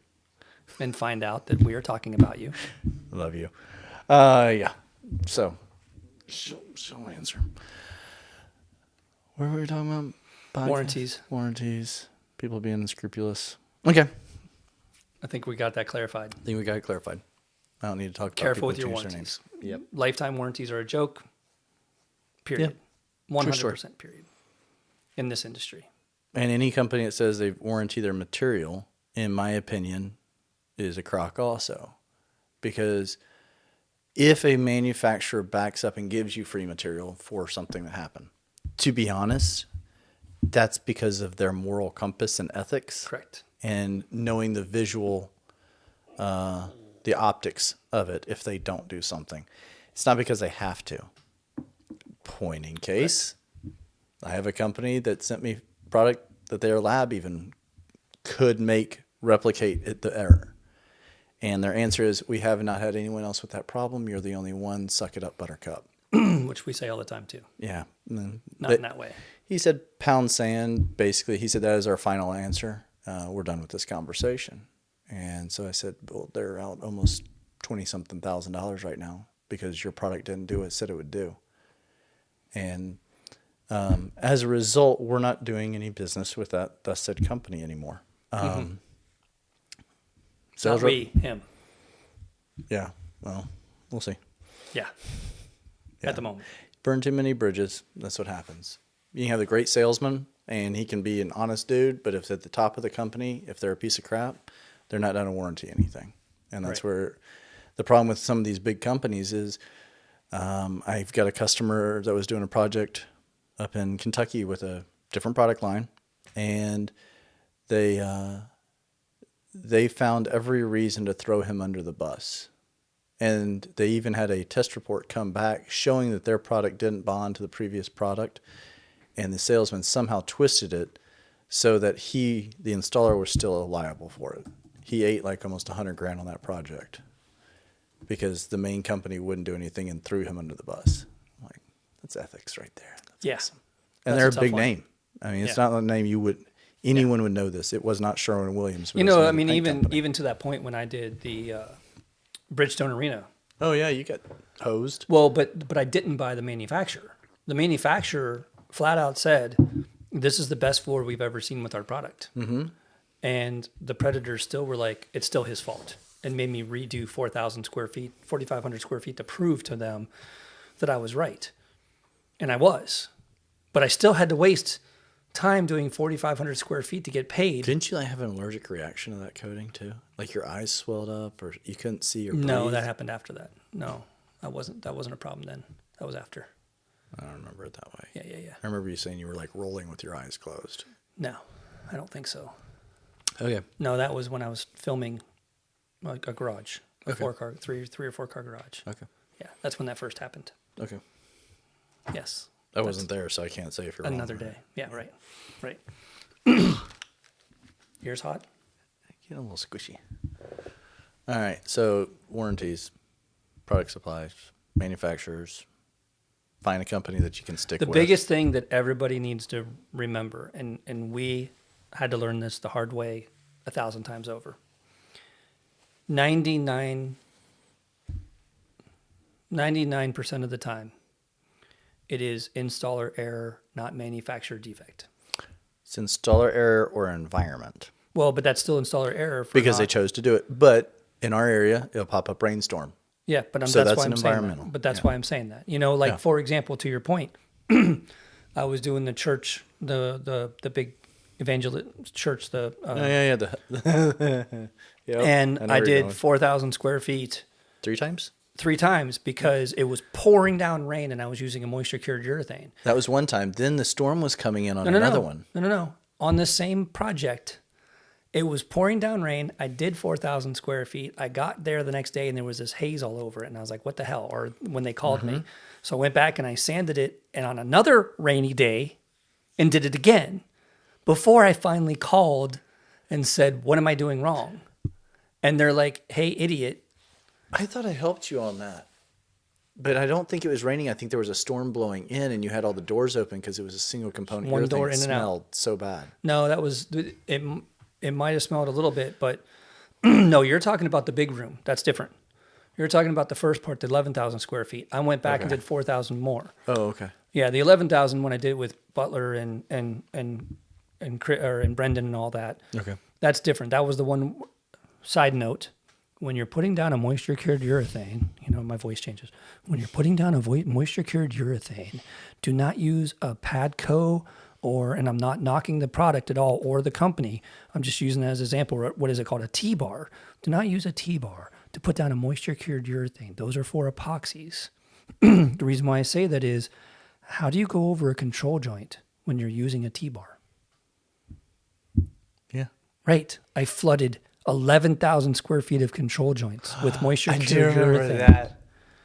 and find out that we are talking about you. Love you. Yeah. So, she'll answer. What were we talking about? Podcast? Warranties. People being unscrupulous. Okay. I think we got that clarified. I think we got it clarified. I don't need to talk about Careful people with your who change their warranties. names. Yep. Lifetime warranties are a joke. Period. 100% period. In this industry. And any company that says they warranty their material, in my opinion, is a crock also. Because if a manufacturer backs up and gives you free material for something that happened, to be honest, that's because of their moral compass and ethics. Correct. And knowing the visual, the optics of it if they don't do something. It's not because they have to. Point in case, I have a company that sent me product that their lab even could replicate the error. And their answer is, we have not had anyone else with that problem. You're the only one. Suck it up, buttercup. Which we say all the time too. Yeah. Not in that way. He said pound sand. Basically, he said that is our final answer. We're done with this conversation. And so I said, well, they're out almost $20-something thousand right now because your product didn't do what it said it would do. And as a result, we're not doing any business with that said company anymore. Not we, him. Yeah. Well, we'll see. Yeah. At the moment. Burn too many bridges. That's what happens. You can have the great salesman, and he can be an honest dude, but if at the top of the company, if they're a piece of crap, they're not going to warranty anything. And that's where the problem with some of these big companies is I've got a customer that was doing a project up in Kentucky with a different product line, and they found every reason to throw him under the bus. And they even had a test report come back showing that their product didn't bond to the previous product, and the salesman somehow twisted it so that the installer, was still liable for it. He ate like almost $100,000 on that project because the main company wouldn't do anything and threw him under the bus. I'm like, that's ethics right there. That's awesome. And they're a big name. I mean, it's not a name anyone would know this. It was not Sherwin-Williams. I mean, even to that point when I did the Bridgestone Arena. Oh yeah, you got hosed. Well, but I didn't buy the manufacturer. The manufacturer flat out said, "This is the best floor we've ever seen with our product." Mm-hmm. And the Predators still were like, "It's still his fault," and made me redo 4,000 square feet, 4,500 square feet to prove to them that I was right, and I was. But I still had to waste time doing 4,500 square feet to get paid. Didn't you have an allergic reaction to that coating too? Like your eyes swelled up, or you couldn't see or breathe? No, that happened after that. No, that wasn't a problem then. That was after. I don't remember it that way. Yeah. I remember you saying you were like rolling with your eyes closed. No, I don't think so. Okay. No, that was when I was filming like a garage, a 4-car, three or 4-car garage. Okay. Yeah, that's when that first happened. Okay. Yes. I wasn't there, so I can't say if you're another wrong. day. Yeah, right. Ears hot? Get a little squishy. All right, so warranties, product supplies, manufacturers. Find a company that you can stick with. The biggest thing that everybody needs to remember, and we had to learn this the hard way 1,000 times over. 99% of the time, it is installer error, not manufacturer defect. It's installer error or environment. Well, but that's still installer error. Because they chose to do it. But in our area, it'll pop up rainstorm. Yeah, but that's why an I'm saying environmental. that. But that's why I'm saying that. Like for example, to your point, I was doing the church, the big evangelist church, and I did 4,000 square feet. 3 times? 3 times because it was pouring down rain and I was using a moisture cured urethane. That was one time. Then the storm was coming in on another one. No. On the same project, it was pouring down rain. I did 4,000 square feet. I got there the next day and there was this haze all over it. And I was like, what the hell? Or when they called me. So I went back and I sanded it and on another rainy day and did it again before I finally called and said, what am I doing wrong? And they're like, hey, idiot. I thought I helped you on that. But I don't think it was raining. I think there was a storm blowing in and you had all the doors open because it was a single component. One door in and out. Smelled so bad. No, that was it. It might have smelled a little bit, but No, you're talking about the big room. That's different. You're talking about the first part, the 11,000 square feet. I went back and did 4,000 more. Oh, okay. Yeah, the 11,000 when I did it with Butler and Brendan and all that. Okay. That's different. That was the one. Side note: when you're putting down a moisture cured urethane, my voice changes. When you're putting down a moisture cured urethane, do not use a Padco and I'm not knocking the product at all or the company. I'm just using it as an example. What is it called? A T-bar. Do not use a T-bar to put down a moisture cured urethane. Those are for epoxies. The reason why I say that is, how do you go over a control joint when you're using a T-bar? Yeah. Right. I flooded 11,000 square feet of control joints with moisture I do cured remember urethane. that.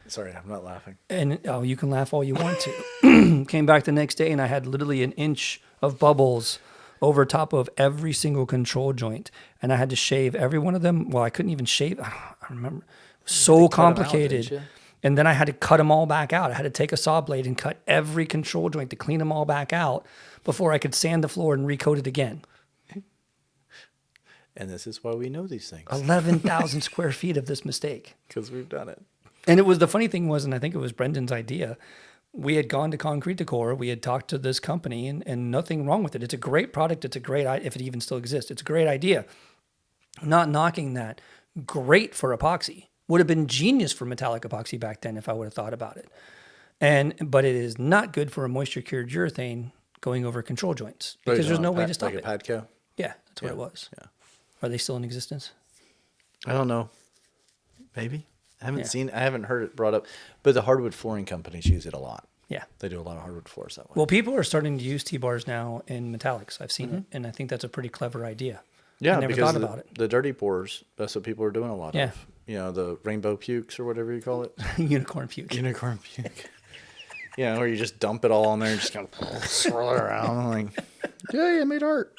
Sorry, I'm not laughing. And you can laugh all you want to. Came back the next day and I had literally an inch of bubbles over top of every single control joint. And I had to shave every one of them. Well, I couldn't even shave. I remember. So complicated. And then I had to cut them all back out. I had to take a saw blade and cut every control joint to clean them all back out before I could sand the floor and recoat it again. And this is why we know these things. 11,000 square feet of this mistake. Because we've done it. And it was, the funny thing was, and I think it was Brendan's idea, we had gone to Concrete Decor, we had talked to this company, and nothing wrong with it. It's a great product. It's a great, if it even still exists, it's a great idea. Not knocking that. Great for epoxy. Would have been genius for metallic epoxy back then if I would have thought about it. But it is not good for a moisture cured urethane going over control joints because there's no way to stop it. Like a Padco? Yeah, that's what it was. Yeah. Are they still in existence? I don't know. Maybe. I haven't heard it brought up. But the hardwood flooring companies use it a lot. Yeah. They do a lot of hardwood floors that way. Well, people are starting to use T-bars now in metallics. I've seen it, and I think that's a pretty clever idea. Yeah, I never because thought about it. The dirty pours, that's what people are doing a lot of. The rainbow pukes or whatever you call it. Unicorn puke. Unicorn puke. Or you just dump it all on there and just kind of swirl it around. I'm like, yay, I made art.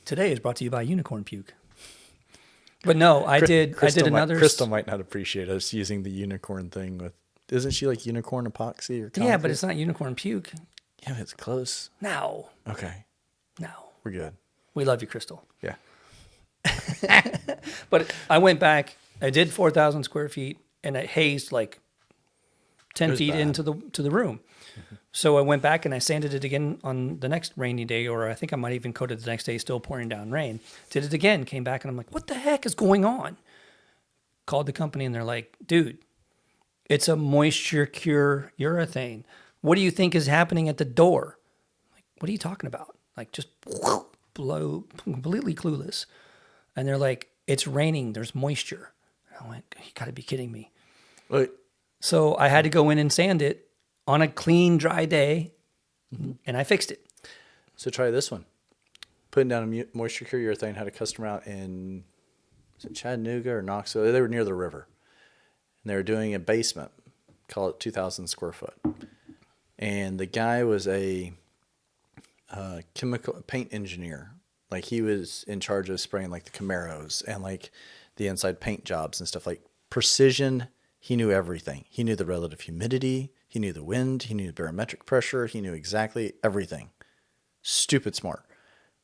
Today is brought to you by Unicorn Puke. But no, I did another. Crystal might not appreciate us using the unicorn thing with. Isn't she like unicorn epoxy or concrete? Yeah, but it's not unicorn puke. Yeah, it's close. No. Okay. No. We're good. We love you, Crystal. Yeah. But I went back. I did 4,000 square feet, and it hazed like 10 feet into the room. Mm-hmm. So I went back and I sanded it again on the next rainy day, or I think I might even coat it the next day, still pouring down rain. Did it again, came back, and I'm like, what the heck is going on? Called the company, and they're like, dude, it's a moisture cure urethane. What do you think is happening at the door? Like, what are you talking about? Like, just blow, completely clueless. And they're like, it's raining, there's moisture. And I went, you gotta be kidding me. Wait. So I had to go in and sand it on a clean, dry day, and I fixed it. So try this one. Putting down a moisture cure urethane. Had a customer out in Chattanooga or Knoxville. They were near the river. And they were doing a basement, call it 2,000 square foot. And the guy was a chemical paint engineer. Like he was in charge of spraying like the Camaros and like the inside paint jobs and stuff, like precision. He knew everything. He knew the relative humidity. He knew the wind. He knew the barometric pressure. He knew exactly everything. Stupid smart.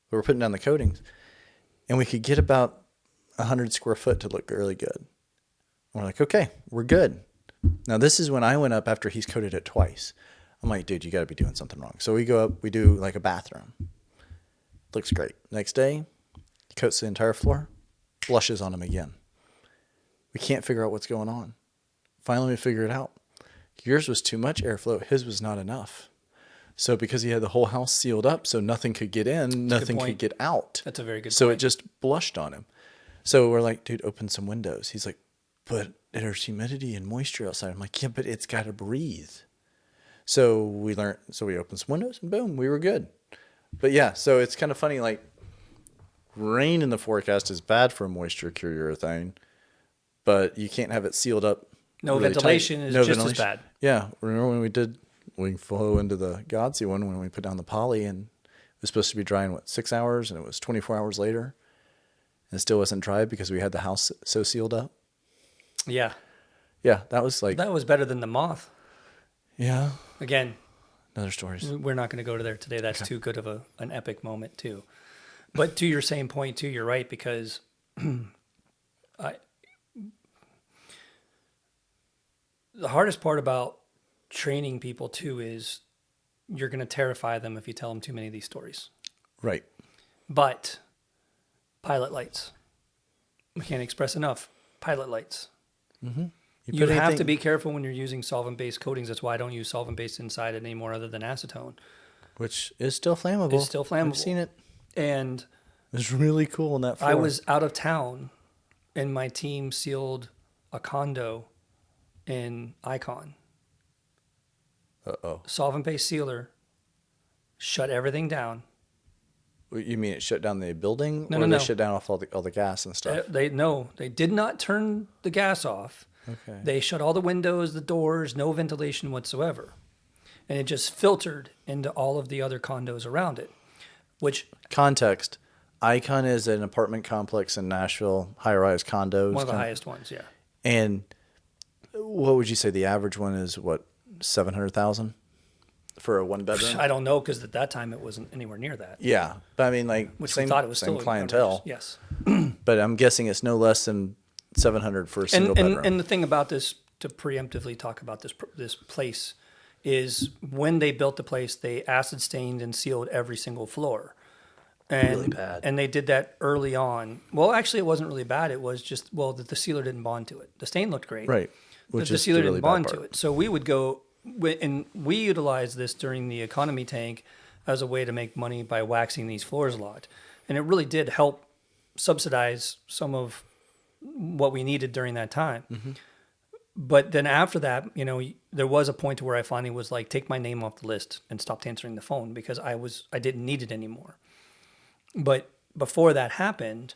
We were putting down the coatings, and we could get about 100 square foot to look really good. And we're like, okay, we're good. Now, this is when I went up after he's coated it twice. I'm like, dude, you got to be doing something wrong. So we go up, we do like a bathroom. Looks great. Next day, he coats the entire floor, blushes on him again. We can't figure out what's going on. Finally, we figure it out. Yours was too much airflow. His was not enough. So because he had the whole house sealed up, so nothing could get in, nothing could get out. That's a very good point. So it just blushed on him. So we're like, dude, open some windows. He's like, but there's humidity and moisture outside. I'm like, yeah, but it's got to breathe. So we opened some windows and boom, we were good. But yeah, so it's kind of funny, like rain in the forecast is bad for a moisture cure urethane, but you can't have it sealed up. No really ventilation tight. is No just ventilation. as bad. Yeah. Remember when we flew into the Godsey one when we put down the poly and it was supposed to be dry in 6 hours and it was 24 hours later and it still wasn't dry because we had the house so sealed up. Yeah. Yeah. That was better than the moth. Yeah. Again, Another stories. we're not going to go to there today. That's too good of an epic moment too. But to your same point too, you're right, because The hardest part about training people too is you're going to terrify them if you tell them too many of these stories. Right. But pilot lights. We can't express enough. Pilot lights. Mm-hmm. You have to be careful when you're using solvent-based coatings. That's why I don't use solvent-based inside it anymore other than acetone. Which is still flammable. It's still flammable. I've seen it. And it's really cool in that floor. I was out of town, and my team sealed a condo in Icon. Uh-oh. Solvent-based sealer, shut everything down. You mean it shut down the building? No, or no, they no. shut down off all the gas and stuff? They did not turn the gas off. Okay. They shut all the windows, the doors, no ventilation whatsoever. And it just filtered into all of the other condos around it, which... Context. Icon is an apartment complex in Nashville, high-rise condos. One of the highest ones, yeah. And what would you say the average one is, what, $700,000 for a one-bedroom? I don't know, because at that time it wasn't anywhere near that. Yeah. But I mean, like, Which same, we thought it was same still clientele. Yes. But I'm guessing it's no less than $700 for a single bedroom. And the thing about this, to preemptively talk about this place, is when they built the place, they acid stained and sealed every single floor. And, really bad. And they did that early on. Well, actually, it wasn't really bad. It was just, that the sealer didn't bond to it. The stain looked great. Right. But the sealer didn't bond to it. So we would go, and we utilized this during the economy tank as a way to make money by waxing these floors a lot. And it really did help subsidize some of what we needed during that time. Mm-hmm. But then after that, there was a point where I finally was like, take my name off the list and stopped answering the phone because I didn't need it anymore. But before that happened,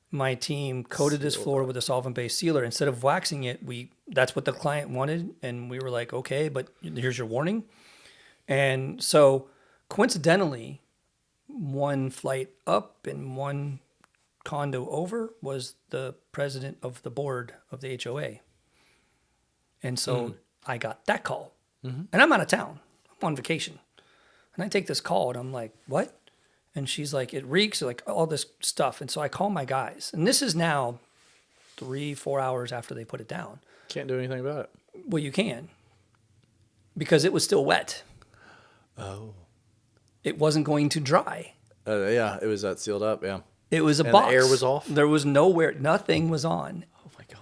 my team coated this floor with a solvent-based sealer. Instead of waxing it, that's what the client wanted. And we were like, okay, but here's your warning. And so coincidentally, one flight up and one condo over was the president of the board of the HOA. And so I got that call. Mm-hmm. And I'm out of town. I'm on vacation. And I take this call and I'm like, what? And she's like, it reeks, like all this stuff. And so I call my guys. And this is now 3-4 hours after they put it down. Can't do anything about it. Well, you can. Because it was still wet. Oh. It wasn't going to dry. Yeah, it was that sealed up, yeah. It was a and box. The air was off? There was nowhere, nothing was on. Oh my God.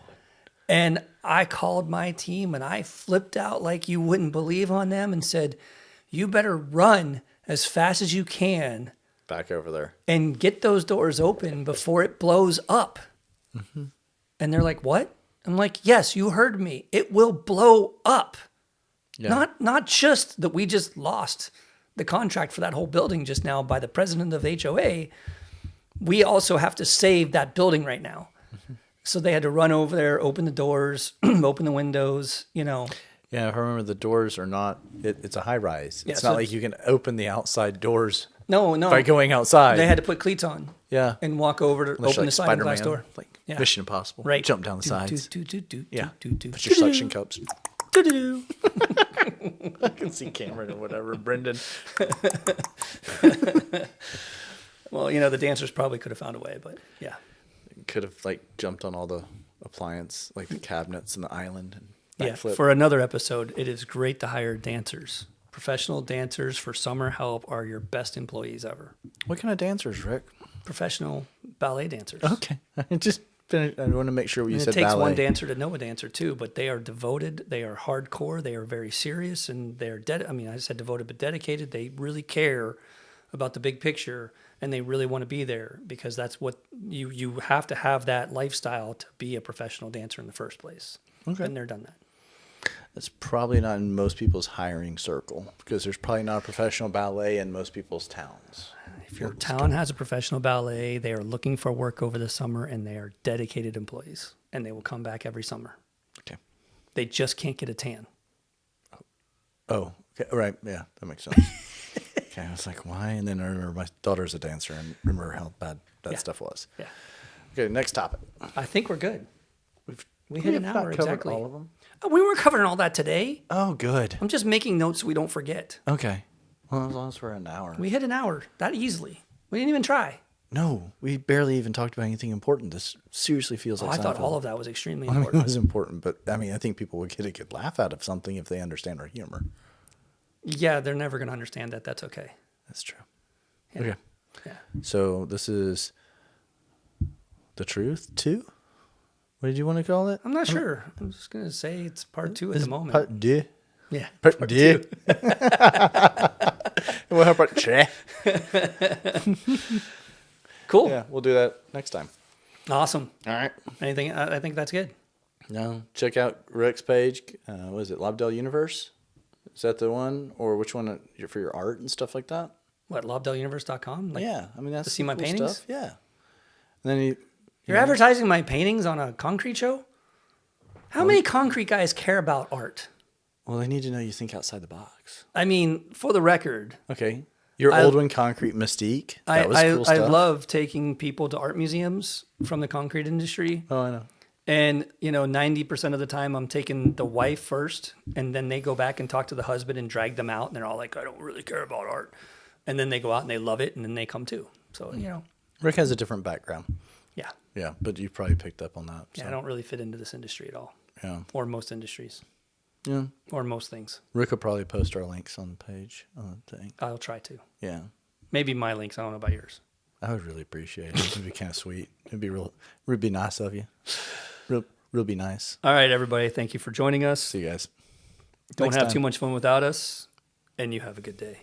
And I called my team and I flipped out like you wouldn't believe on them and said, you better run as fast as you can. Back over there. And get those doors open before it blows up. Mm-hmm. And they're like, what? I'm like, yes, you heard me. It will blow up. Yeah. Not just that we just lost the contract for that whole building just now by the president of HOA. We also have to save that building right now. Mm-hmm. So they had to run over there, open the doors, open the windows, Yeah, if I remember, the doors are not, it's a high rise. Yeah, it's not like you can open the outside doors. No. By going outside. They had to put cleats on. Yeah. And walk over to open the sliding glass door. Like Mission Impossible. Right. Jump down the sides. Yeah. Put your suction cups. I can see Cameron or whatever. Brendan. Well, the dancers probably could have found a way, but yeah. Could have jumped on all the appliance, like the cabinets and the island. And yeah. For another episode, it is great to hire dancers. Professional dancers for summer help are your best employees ever. What kind of dancers, Rick? Professional ballet dancers. Okay. I want to make sure you said ballet. It takes one dancer to know a dancer too, but they are devoted. They are hardcore. They are very serious, and they're I said devoted, but dedicated. They really care about the big picture, and they really want to be there because that's what you have to have that lifestyle to be a professional dancer in the first place. Okay. And they're done that. That's probably not in most people's hiring circle because there's probably not a professional ballet in most people's towns. If your town has a professional ballet, they are looking for work over the summer, and they are dedicated employees, and they will come back every summer. Okay. They just can't get a tan. Oh, okay. Right. Yeah, that makes sense. Okay, I was like, why? And then I remember my daughter's a dancer and remember how bad that stuff was. Yeah. Okay, next topic. I think we're good. We hit an hour exactly. All of them? We weren't covering all that today. Oh, good. I'm just making notes so we don't forget. Okay. Well, as long as we're an hour. We hit an hour that easily. We didn't even try. No, we barely even talked about anything important. This seriously feels like I thought Seinfeld. all of that was extremely I mean, it important. was important, but I mean, I think people would get a good laugh out of something if they understand our humor. Yeah, they're never going to understand that. That's okay. That's true. Yeah. Okay. Yeah. So this is The Truth 2? What did you want to call it? I'm not sure. I'm just going to say it's part 2 at This the moment. Part 2. Yeah. Part part 2. two. Well, how about Tre? Cool. Yeah, we'll do that next time. Awesome. All right. Anything? I think that's good. No, check out Rick's page. What is it, Lobdell Universe? Is that the one? Or which one for your art and stuff like that? What, lobdelluniverse.com? Like, Yeah, I mean, that's to see some my cool paintings? stuff. Yeah. And then You're advertising my paintings on a concrete show? How many concrete guys care about art? well, they need to know you think outside the box. I mean, for the record, Okay. Your Oldwin Concrete Mystique. That was cool I stuff. love taking people to art museums from the concrete industry. Oh, I know. And, 90% of the time I'm taking the wife first, and then they go back and talk to the husband and drag them out. And they're all like, I don't really care about art. And then they go out and they love it, and then they come too. So, Rick has a different background. yeah. Yeah, but you probably picked up on that. So. Yeah, I don't really fit into this industry at all. Yeah. Or most industries. Yeah. Or most things. Rick will probably post our links on the page on the thing. I'll try to. Yeah. Maybe my links. I don't know about yours. I would really appreciate it. It'd be kind of sweet. It'd be nice of you. Real be nice. All right, everybody. Thank you for joining us. See you guys. Don't Next have time. too much fun without us, and you have a good day.